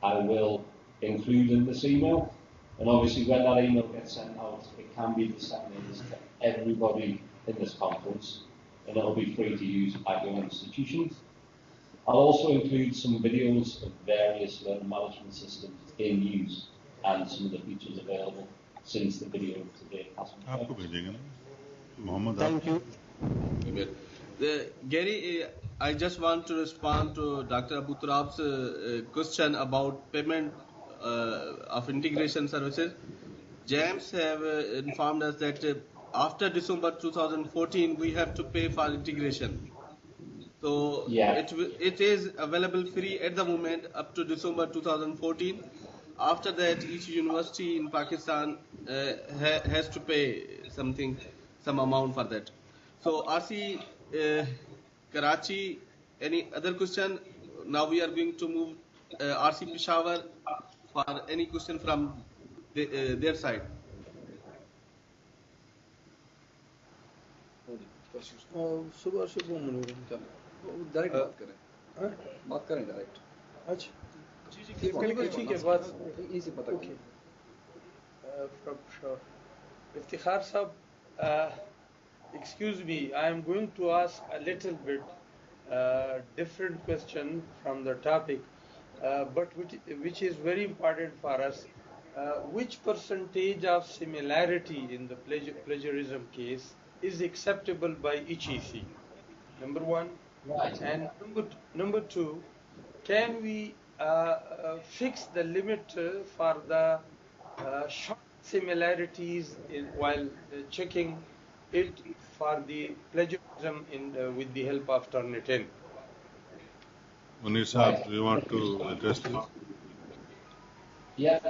I will include in this email. And obviously, when that email gets sent out, it can be disseminated to everybody in this conference, and it will be free to use at your institutions. I'll also include some videos of various learning management systems in use and some of the features available since the video today has been published. Thank you. Gary, I just want to respond to Dr. Abu Turab's question about payment of integration services. James have informed us that after December 2014, we have to pay for integration. So it is available free at the moment up to December 2014. After that, each university in Pakistan has to pay some amount for that. So RC Karachi, any other question? Now we are going to move RC Peshawar for any question from their side. सुबह से वो मनोरम क्या direct बात करें direct अच्छा ठीक है बात इजी पता ओके इफ्तिखार साहब excuse me, I am going to ask a little bit different question from the topic, but which is very important for us. which percentage of similarity in the plagiarism case is acceptable by HEC? Number one. Right. And number two, can we fix the limit for the short similarities while checking it for the plagiarism with the help of Turnitin? Munir Saab, do you want to address this? Yeah,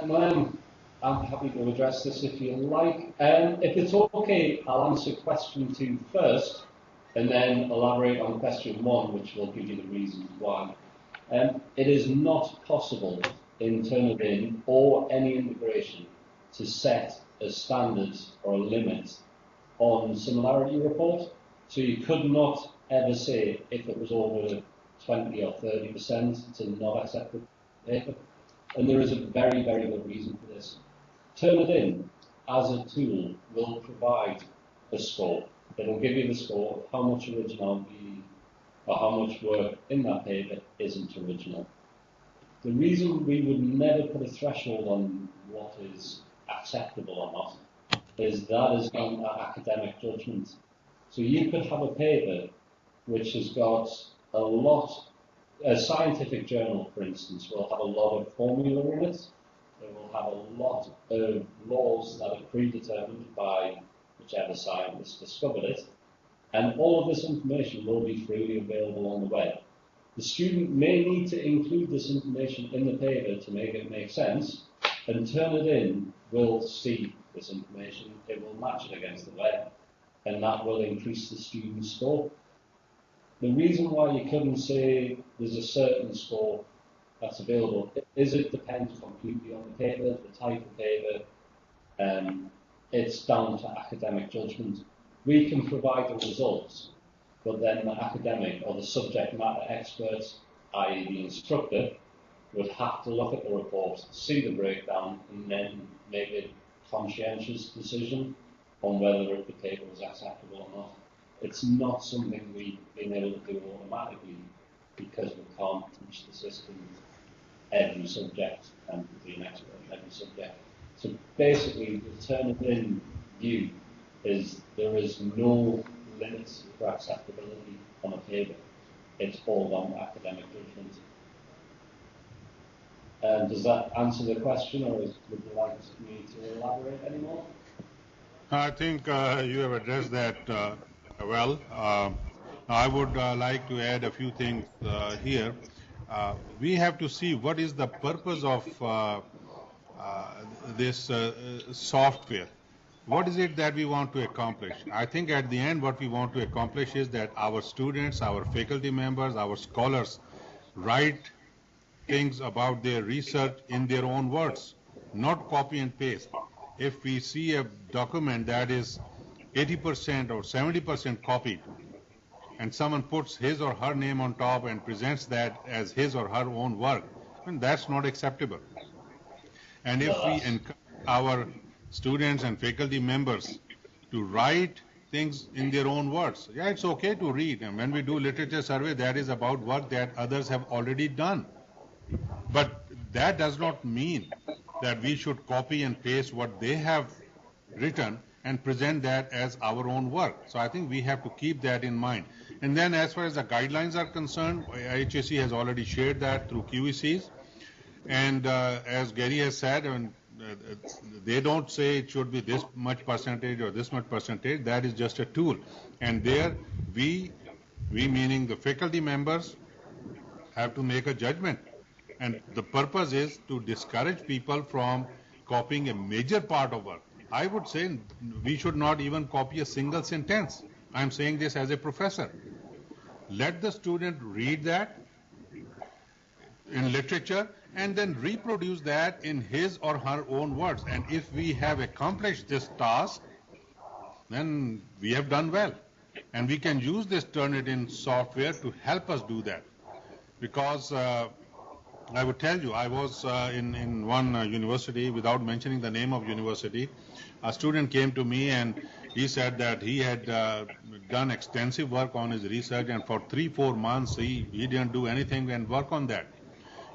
I'm happy to address this if you like. If it's okay, I'll answer question 2 first, and then elaborate on question 1, which will give you the reasons why. It is not possible in Turnitin or any integration to set a standard or a limit on similarity report. So you could not ever say if it was over 20 or 30% to not accept the paper. And there is a very, very good reason for this. Turnitin, as a tool, will provide a score. It'll give you the score of how much originality or how much work in that paper isn't original. The reason we would never put a threshold on what is acceptable or not is that is down to academic judgment. So you could have a paper which has got a scientific journal, for instance, will have a lot of formula in it. It will have a lot of laws that are predetermined by whichever scientist discovered it. And all of this information will be freely available on the web. The student may need to include this information in the paper to make it make sense, and Turnitin will see this information. It will match it against the web, and that will increase the student's score. The reason why you couldn't say there's a certain score that's available is it depends completely on the paper, the type of paper. It's down to academic judgment. We can provide the results, but then the academic or the subject matter expert, i.e. the instructor, would have to look at the report, see the breakdown, and then make a conscientious decision on whether the paper was acceptable or not. It's not something we've been able to do automatically because we can't teach the system every subject and be an expert in every subject. So basically, the Turnitin view is there is no limits for acceptability on a paper. It's all on academic judgment. Does that answer the question, or would you like me to elaborate any more? I think you have addressed that well. I would like to add a few things here. We have to see what is the purpose of this software. What is it that we want to accomplish? I think at the end what we want to accomplish is that our students, our faculty members, our scholars write things about their research in their own words, not copy and paste. If we see a document that is 80% or 70% copied, and someone puts his or her name on top and presents that as his or her own work, then that's not acceptable. And if we encourage our students and faculty members to write things in their own words, yeah, it's okay to read. And when we do literature survey, that is about work that others have already done. But that does not mean that we should copy and paste what they have written and present that as our own work. So I think we have to keep that in mind. And then as far as the guidelines are concerned, HSC has already shared that through QECs. And as Gary has said, they don't say it should be this much percentage or this much percentage. That is just a tool. And there we meaning the faculty members, have to make a judgment. And the purpose is to discourage people from copying a major part of work. I would say we should not even copy a single sentence. I'm saying this as a professor. Let the student read that in literature and then reproduce that in his or her own words. And if we have accomplished this task, then we have done well. And we can use this Turnitin software to help us do that. Because I would tell you, I was in one university, without mentioning the name of university, a student came to me and he said that he had done extensive work on his research, and for 3-4 months he didn't do anything and work on that.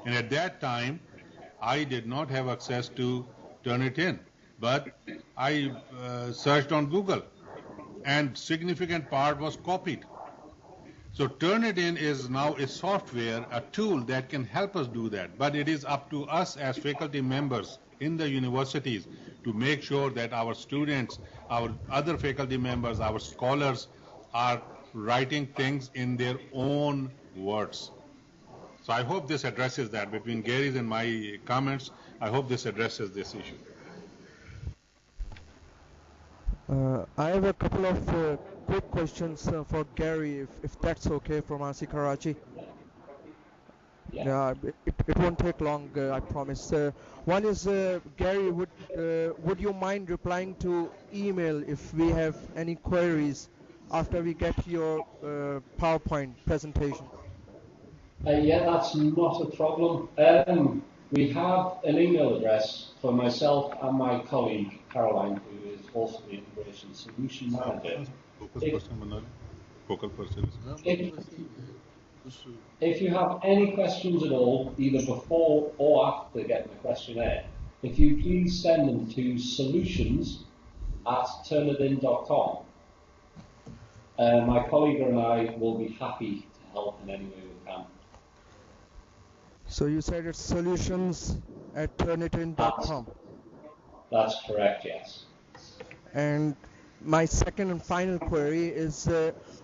And at that time, I did not have access to turn it in. But I searched on Google, and significant part was copied. So Turnitin is now a software, a tool that can help us do that. But it is up to us as faculty members in the universities to make sure that our students, our other faculty members, our scholars are writing things in their own words. So I hope this addresses that. Between Gary's and my comments, I hope this addresses this issue. I have a couple of quick questions for Gary, if that's okay, from RC Karachi. Yeah, it won't take long, I promise. One is, Gary, would you mind replying to email if we have any queries after we get your PowerPoint presentation? Yeah, that's not a problem. We have an email address for myself and my colleague Caroline, who is also the Integration Solution Manager. If you have any questions at all, either before or after getting the questionnaire, if you please send them to solutions@turnitin.com. My colleague and I will be happy to help in any way we can. So you said it's solutions@turnitin.com. That's correct, yes. And my second and final query is,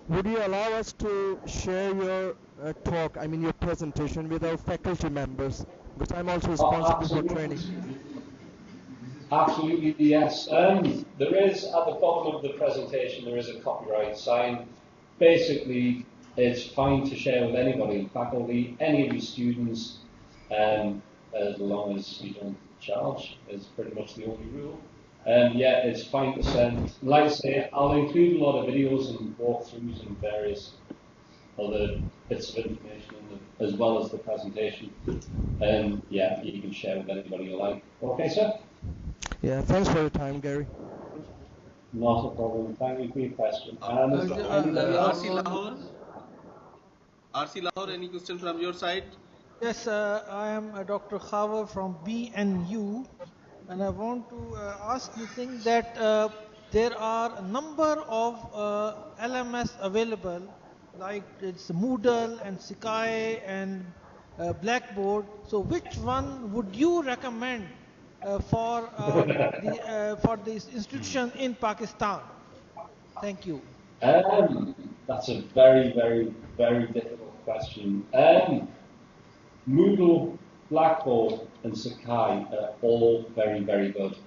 would you allow us to share your talk, I mean your presentation, with our faculty members? Because I'm also responsible for training. Absolutely, yes. There is, at the bottom of the presentation, there is a copyright sign. Basically, it's fine to share with anybody in faculty, any of your students, as long as you don't charge, is pretty much the only rule. Yeah, it's fine to send. Like I say, I'll include a lot of videos and walkthroughs and various other bits of information in as well as the presentation. Yeah, you can share with anybody you like. Okay, sir? Yeah, thanks for your time, Gary. Not a problem. Thank you for your question. RC Lahore, any question from your side? Yes, I am Dr. Khawa from BNU, and I want to ask you thing that there are a number of LMS available, like it's Moodle and Sakai and Blackboard. So which one would you recommend for this institution in Pakistan? Thank you. That's a very, very, very difficult question. Moodle, Blackboard, and Sakai are all very, very good.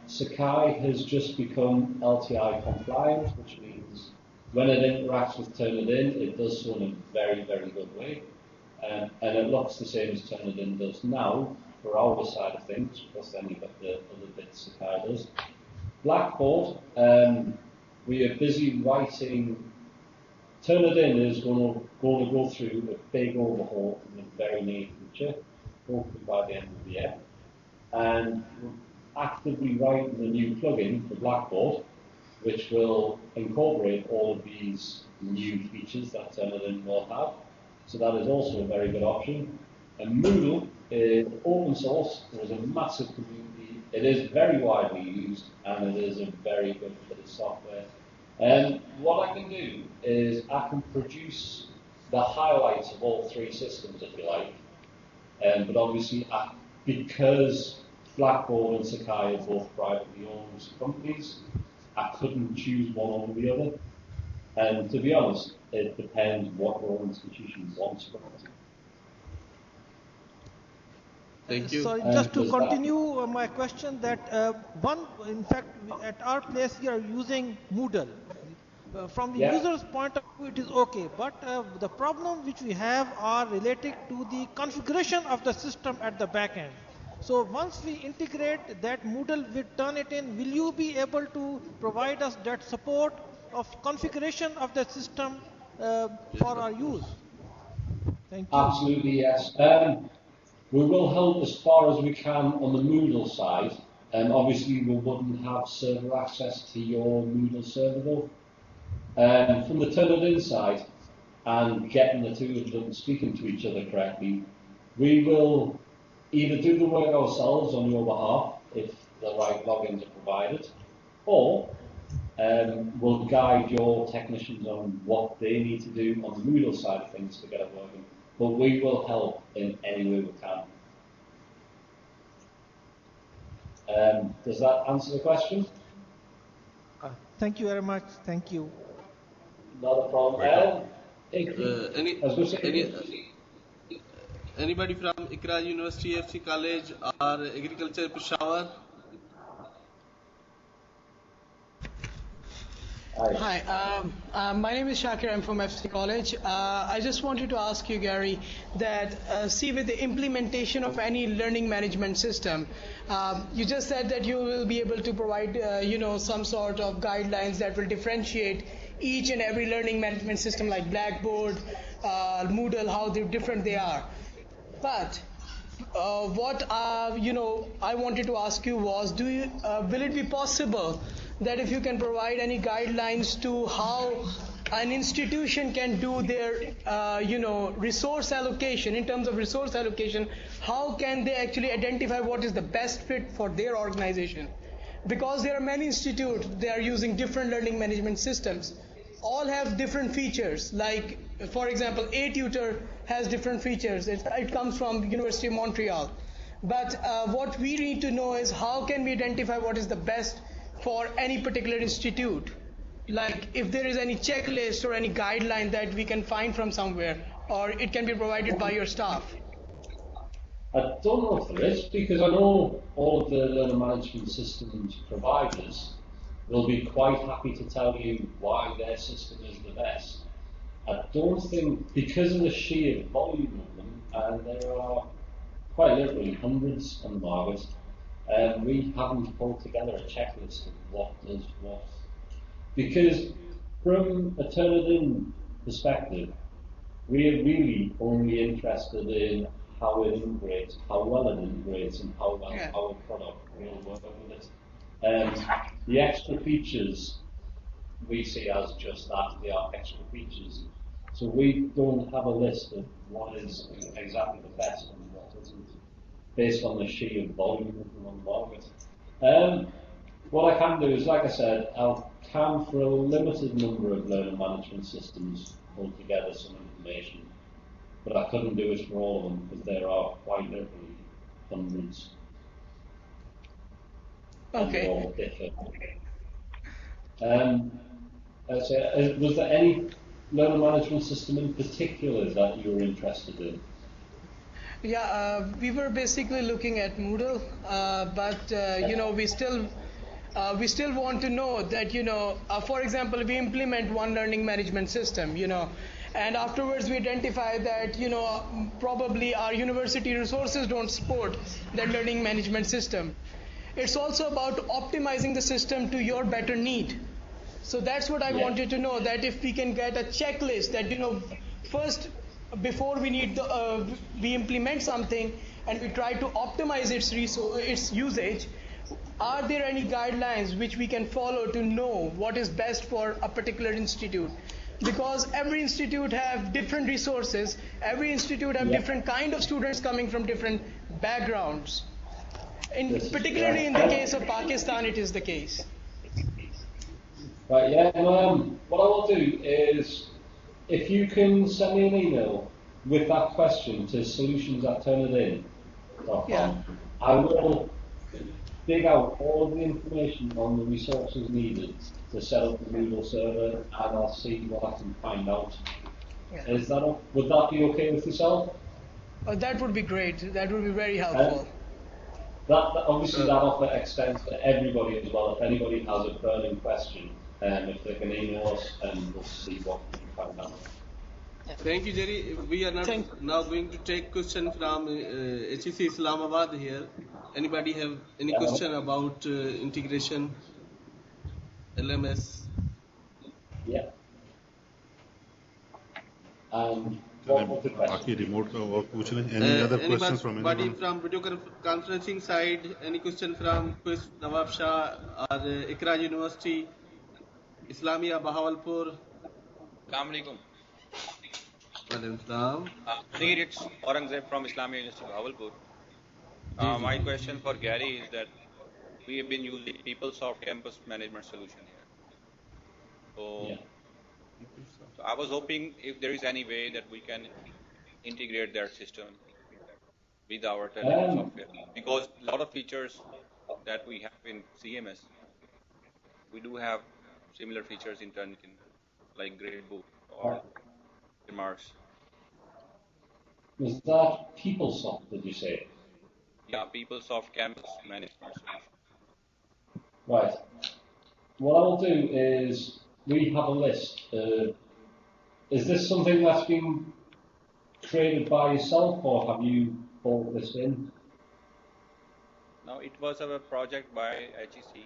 Sakai has just become LTI compliant, which means when it interacts with Turnitin, it does so in a very, very good way. And it looks the same as Turnitin does now for our side of things, plus then you've got the other bits Sakai does. Blackboard, we are busy writing. Turnitin is going to go through a big overhaul in the very near future, hopefully by the end of the year. And we're actively writing a new plugin for Blackboard, which will incorporate all of these new features that Turnitin will have. So that is also a very good option. And Moodle is open source. There is a massive community. It is very widely used, and it is a very good bit of software. And what I can do is I can produce the highlights of all three systems, if you like. But obviously, because Blackboard and Sakai are both privately owned companies, I couldn't choose one over the other. And to be honest, it depends what your institution wants from it. Thank you. Sorry, just to continue my question, that in fact, at our place we are using Moodle. From the user's point of view, it is okay, but the problem which we have are related to the configuration of the system at the back end. So once we integrate that Moodle with Turnitin, will you be able to provide us that support of configuration of the system for our use? Thank you. Absolutely, yes. We will help as far as we can on the Moodle side. Obviously, we wouldn't have server access to your Moodle server though. From the Turnitin side, and getting the two of them speaking to each other correctly, we will either do the work ourselves on your behalf if the right logins are provided, or we'll guide your technicians on what they need to do on the Moodle side of things to get it working. But we will help in any way we can. Does that answer the question? Thank you very much. Thank you. Not a problem. Anybody from Ikra University, FC College, or Agriculture Peshawar? Hi, my name is Shakir. I'm from FC College. I just wanted to ask you, Gary, that see with the implementation of any learning management system, you just said that you will be able to provide, some sort of guidelines that will differentiate each and every learning management system like Blackboard, Moodle, how different they are. But what I wanted to ask you was, will it be possible that if you can provide any guidelines to how an institution can do their resource allocation, in terms of resource allocation, how can they actually identify what is the best fit for their organization? Because there are many institutes, they are using different learning management systems, all have different features. Like, for example, A-Tutor has different features. It comes from University of Montreal. But what we need to know is how can we identify what is the best for any particular institute? Like, if there is any checklist or any guideline that we can find from somewhere, or it can be provided by your staff. I don't know if there is, because I know all of the learner management systems providers will be quite happy to tell you why their system is the best. I don't think, because of the sheer volume of them, and there are quite literally hundreds on the market, we haven't pulled together a checklist of what does what. Because from a Turnitin perspective, we are really only interested in how it integrates, how well it integrates, and how well our product will work with it. The extra features we see as just that, they are extra features. So we don't have a list of what is exactly the best and what isn't, based on the sheer volume of them on the market. What I can do is, like I said, I can, for a limited number of learner management systems, pull together some information. But I couldn't do it for all of them, because there are quite literally hundreds. And they all differ. Was there any learner management system in particular that you were interested in? Yeah, we were basically looking at Moodle, but we still want to know that for example, we implement one learning management system, and afterwards we identify that probably our university resources don't support that learning management system. It's also about optimizing the system to your better need. So that's what I wanted to know, that if we can get a checklist that first, before we we implement something and we try to optimize its usage, are there any guidelines which we can follow to know what is best for a particular institute? Because every institute have different resources, every institute have different kind of students coming from different backgrounds. Particularly in the case of Pakistan, it is the case. Right, yeah, what I will do is, if you can send me an email with that question to solutions@turnitin.com, I will dig out all of the information on the resources needed to set up the Moodle server, and I'll see what I can find out. Would that be okay with yourself? That would be great. That would be very helpful. Obviously that offer extends to everybody as well. If anybody has a burning question, if they can email us, and we'll see what we can find out. Thank you, Jerry. We are now going to take question from HEC Islamabad here. Anybody have any question about integration, LMS? Yeah. What was the question? Any other questions from anyone? Anybody from video conferencing side? Any question from Quiz Nawab Shah or Ikra University, Islamia Bahawalpur? Assalamu alaikum. Walaikum salam. It's Aurangzeb from Islamia University Bahawalpur. My question for Gary is that we have been using PeopleSoft Campus Management Solution here. So, so I was hoping if there is any way that we can integrate that system with our Telegram software, because a lot of features that we have in CMS, we do have similar features in Turnitin, like gradebook or remarks. Was that PeopleSoft, did you say? Yeah, PeopleSoft Campus Management Solution. Right. What I'll do is, we have a list. Is this something that's been created by yourself, or have you brought this in? No, it was a project by HEC,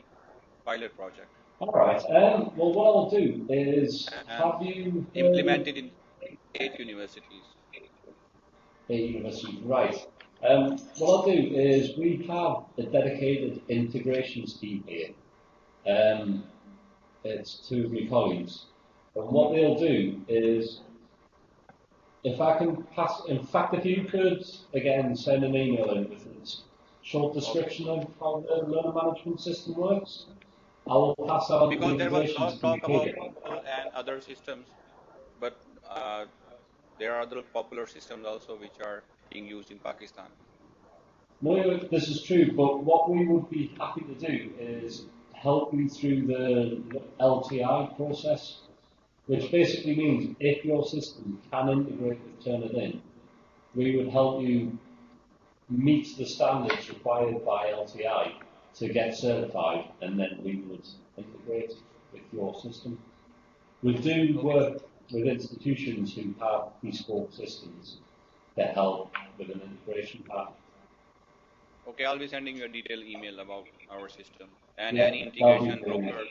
pilot project. All right. Well, what I'll do is, have you implemented in 8 universities? 8 universities, right. What I'll do is, we have a dedicated integrations team here. It's 2 of my colleagues. And what they'll do is, if I can pass, in fact, if you could, again, send an email in with a short description of how the learner management system works, I will pass that on to the Because there was a lot integrations of talk team about here. Google and other systems, but there are other popular systems also which are being used in Pakistan. No, this is true, but what we would be happy to do is help you through the LTI process, which basically means if your system can integrate with Turnitin, we would help you meet the standards required by LTI to get certified, and then we would integrate with your system. We do work with institutions who have bespoke systems that help with an integration path. Okay, I'll be sending you a detailed email about our system and Yeah, any integration broker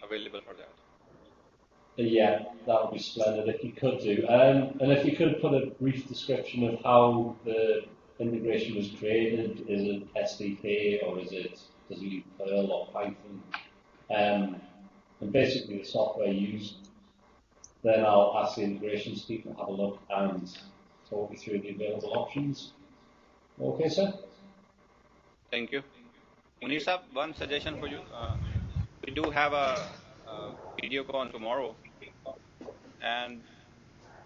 available for that. Yeah, that would be splendid if you could do. And if you could put a brief description of how the integration was created. Is it SDK, or does it use Perl or Python? And basically the software used. Then I'll ask the integrations team to have a look and talk you through the available options. Okay, sir? Thank you. Munir Sahab, one suggestion for you. We do have a video con tomorrow, and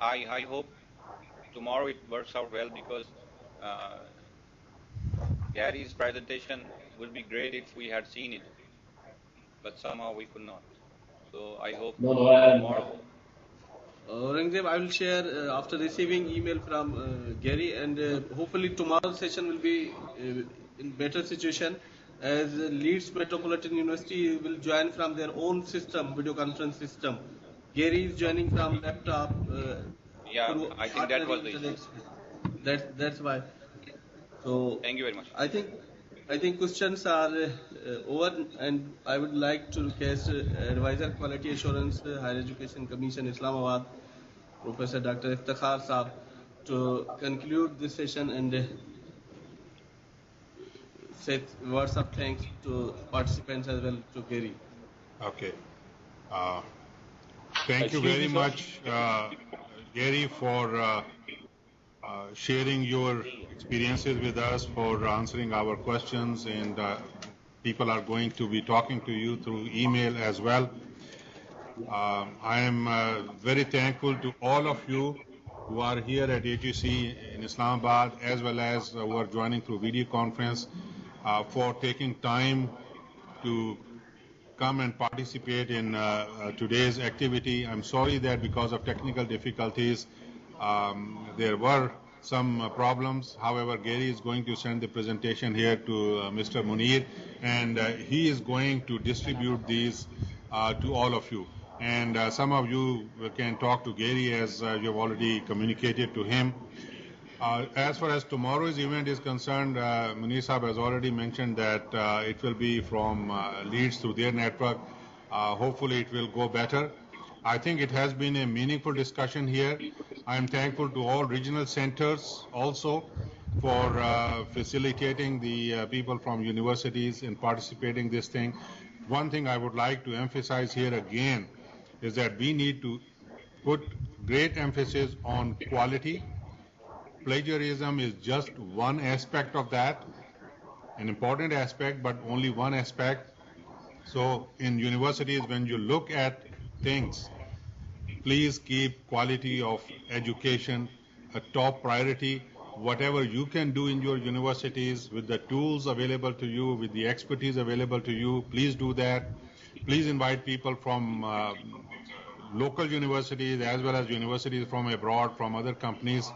I hope tomorrow it works out well, because Gary's presentation would be great if we had seen it, but somehow we could not. So I hope tomorrow. Rangdev, I will share after receiving email from Gary, and hopefully tomorrow's session will be in better situation, as Leeds Metropolitan University will join from their own system, video conference system. Gary is joining from laptop. Yeah, I think that was the issue. That's why. So thank you very much. I think questions are over, and I would like to request Advisor Quality Assurance Higher Education Commission Islamabad, Professor Dr. Iftikhar Saab, to conclude this session and say words of thanks to participants as well to Gary. Okay. Thank you very much, Gary, for sharing your experiences with us, for answering our questions, and people are going to be talking to you through email as well. I am very thankful to all of you who are here at HEC in Islamabad, as well as who are joining through video conference, for taking time to come and participate in today's activity. I'm sorry that because of technical difficulties, there were some problems. However, Gary is going to send the presentation here to Mr. Munir, and he is going to distribute these to all of you. And some of you can talk to Gary, as you have already communicated to him. As far as tomorrow's event is concerned, Munir Sahab has already mentioned that it will be from Leeds through their network. Hopefully it will go better. I think it has been a meaningful discussion here. I am thankful to all regional centers also for facilitating the people from universities in participating in this thing. One thing I would like to emphasize here again is that we need to put great emphasis on quality. Plagiarism is just one aspect of that. an important aspect, but only one aspect. So in universities, when you look at things, please keep quality of education a top priority. Whatever you can do in your universities with the tools available to you, with the expertise available to you, please do that. Please invite people from local universities as well as universities from abroad, from other companies,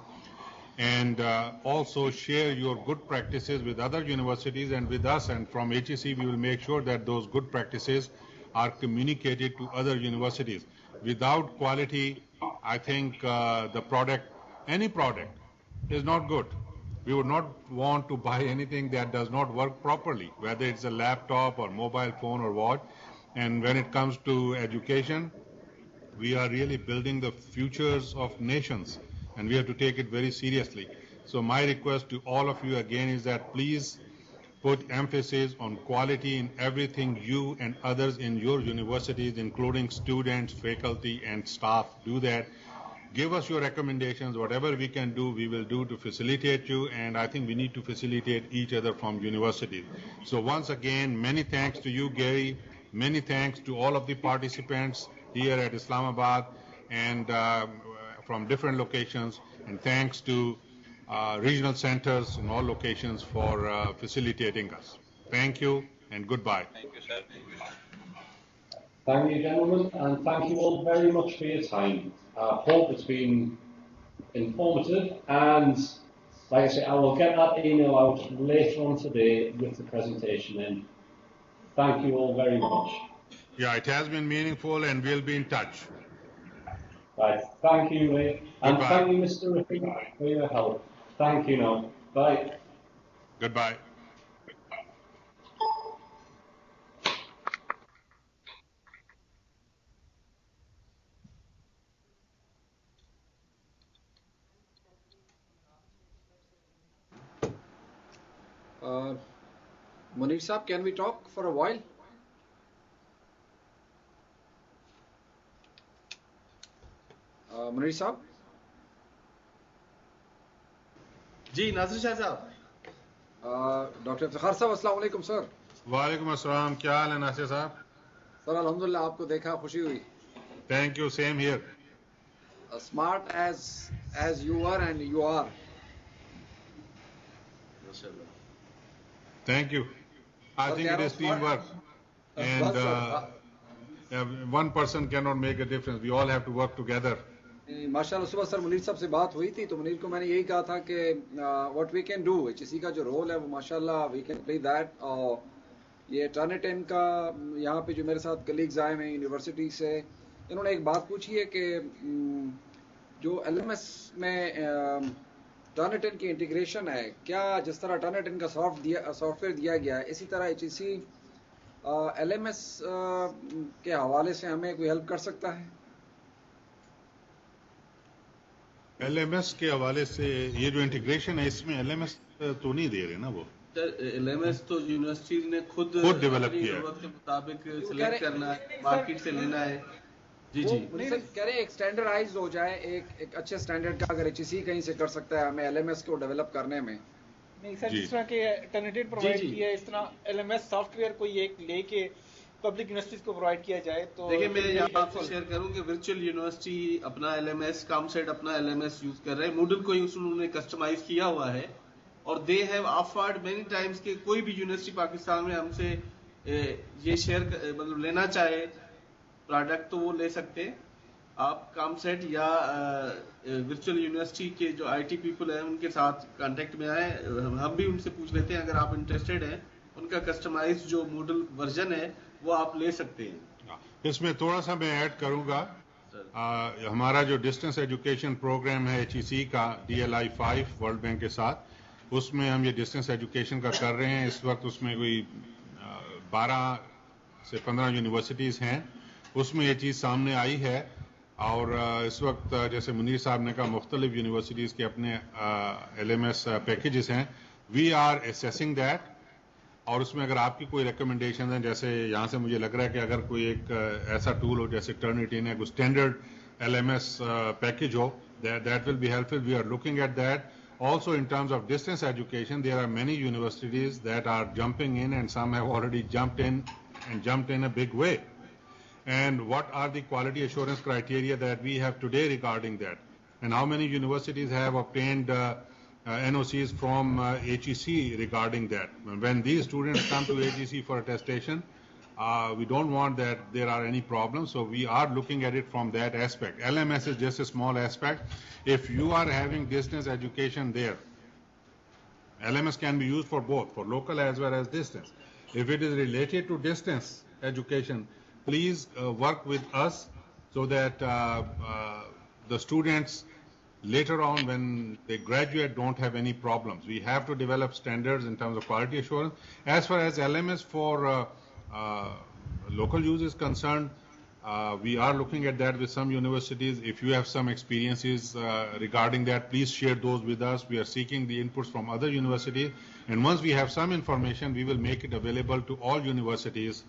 and also share your good practices with other universities and with us. And from HEC, we will make sure that those good practices are communicated to other universities. Without quality, I think the product, any product, is not good. We would not want to buy anything that does not work properly, whether it's a laptop or mobile phone or what. And when it comes to education, we are really building the futures of nations, and we have to take it very seriously. So my request to all of you again is that please put emphasis on quality in everything you and others in your universities, including students, faculty, and staff, do that. Give us your recommendations. Whatever we can do, we will do to facilitate you, and I think we need to facilitate each other from universities. So once again, many thanks to you, Gary. Many thanks to all of the participants here at Islamabad and from different locations, and thanks to regional centers in all locations for facilitating us. Thank you and goodbye. Thank you, sir. Thank you, gentlemen, and thank you all very much for your time. I hope it's been informative, and like I say, I will get that email out later on today with the presentation in. Thank you all very much. Yeah, it has been meaningful, and we'll be in touch. Right, thank you, Ray. And Goodbye. thank you, Mr. Ripping, for your help. Thank you now. Bye. Goodbye. Munir Saab, can we talk for a while? Munir Saab? जी नासिर शाह साहब. Dr. Iftikhar Saab, Assalamu alaikum, sir. वालेकुम अस्सलाम. क्या हाल है नासिर साहब? Sir, alhamdulillah, आपको देखा खुशी हुई. Thank you. Same here. Smart as you were and you are. Thank you. I think it is teamwork, and one person cannot make a difference. We all have to work together. माशाल्लाह सुबह sir Munir साहब से बात हुई थी, तो मुनीर को मैंने यही कहा था कि what we can do, HEC का जो रोल है वो माशाल्लाह वी कैन प्ले दैट. और ये टर्निटन का यहाँ पे जो मेरे साथ कलीग्स आए हैं यूनिवर्सिटी से, इन्होंने एक बात पूछी है कि जो LMS में टर्निटन की इंटीग्रेशन है, क्या जिस तरह टर्निटन का सॉफ्टवेयर दिया गया है, इसी तरह HEC LMS के हवाले से हमें कोई हेल्प कर सकता है? LMS के हवाले से ये जो इंटीग्रेशन है, इसमें LMS तो नहीं दे रहे ना वो. LMS तो यूनिवर्सिटीज ने खुद डेवलप किया है. जरूरत के मुताबिक सिलेक्ट करना है, मार्केट से लेना है. जी जी. कह रहे एक स्टैंडर्डाइज हो जाए, एक अच्छे स्टैंडर्ड का अगर HEC कहीं से कर सकता है हमें LMS को डेवलप करने में. नहीं सर, जिस तरह के अल्टरनेटिव प्रोवाइड किया है, इस तरह LMS सॉफ्टवेयर कोई एक लेके पब्लिक यूनिवर्सिटीज को प्रोवाइड किया जाए तो. देखिए मैं यहाँ आपसे शेयर करूँ कि वर्चुअल यूनिवर्सिटी अपना LMS, कामसेट अपना LMS यूज कर रहे हैं. मूडल को ही उन्होंने कस्टमाइज किया हुआ है, और they have offered many times कि कोई भी यूनिवर्सिटी पाकिस्तान में हमसे ये शेयर मतलब लेना चाहे प्रोडक्ट तो वो ले सकते हैं. आप कामसेट या वर्चुअल यूनिवर्सिटी के जो IT पीपल हैं उनके साथ कांटेक्ट में आए, हम भी उनसे पूछ लेते हैं. अगर आप इंटरेस्टेड हैं, उनका कस्टमाइज जो मॉडल वर्जन है वो आप ले सकते हैं. इसमें थोड़ा सा मैं ऐड करूंगा. हमारा जो डिस्टेंस एजुकेशन प्रोग्राम है HEC का DLI 5 वर्ल्ड बैंक के साथ, उसमें हम ये डिस्टेंस एजुकेशन का कर रहे हैं. इस वक्त उसमें कोई 12 से 15 यूनिवर्सिटीज़ हैं. उसमें ये चीज़ सामने आई है, और इस वक्त जैसे मुनीर साहब ने कहा मुख्तलिफ यूनिवर्सिटीज़ के अपने LMS पैकेजेस हैं. वी आर एसेसिंग दैट, और उसमें अगर आपकी कोई रिकमेंडेशन है, जैसे यहाँ से मुझे लग रहा है कि अगर कोई एक ऐसा टूल हो जैसे टर्निटन है, कोई स्टैंडर्ड LMS पैकेज हो, that will be helpful. We are looking at that. Also, in terms of distance education, there are many universities that are jumping in, and some have already jumped in and jumped in a big way. And what are the quality assurance criteria that we have today regarding that? And how many universities have obtained NOCs from HEC regarding that? When these students come to HEC for attestation, we don't want that there are any problems, so we are looking at it from that aspect. LMS is just a small aspect. If you are having distance education there, LMS can be used for both, for local as well as distance. If it is related to distance education, please work with us so that the students later on when they graduate don't have any problems. We have to develop standards in terms of quality assurance. As far as LMS for local use is concerned, we are looking at that with some universities. If you have some experiences regarding that, please share those with us. We are seeking the inputs from other universities, and once we have some information, we will make it available to all universities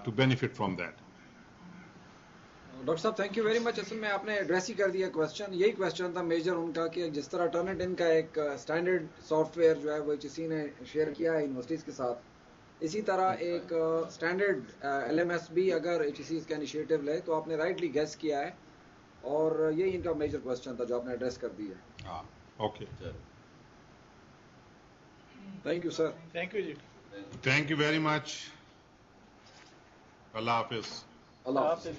to benefit from that. Doctor साहब thank you very much. असल में आपने address ही कर दिया question. यही question था major उनका कि जिस तरह टर्निटिन का एक स्टैंडर्ड सॉफ्टवेयर जो है वो HEC ने शेयर किया है यूनिवर्सिटीज़ के साथ, इसी तरह एक स्टैंडर्ड LMS भी अगर HEC का इनिशिएटिव ले तो आपने राइटली गेस किया है, और यही इनका मेजर क्वेश्चन था जो आपने एड्रेस कर दिया. Okay, thank you sir. Thank you जी. Thank you very much. अल्लाह हाफिज. अल्लाह हाफिज.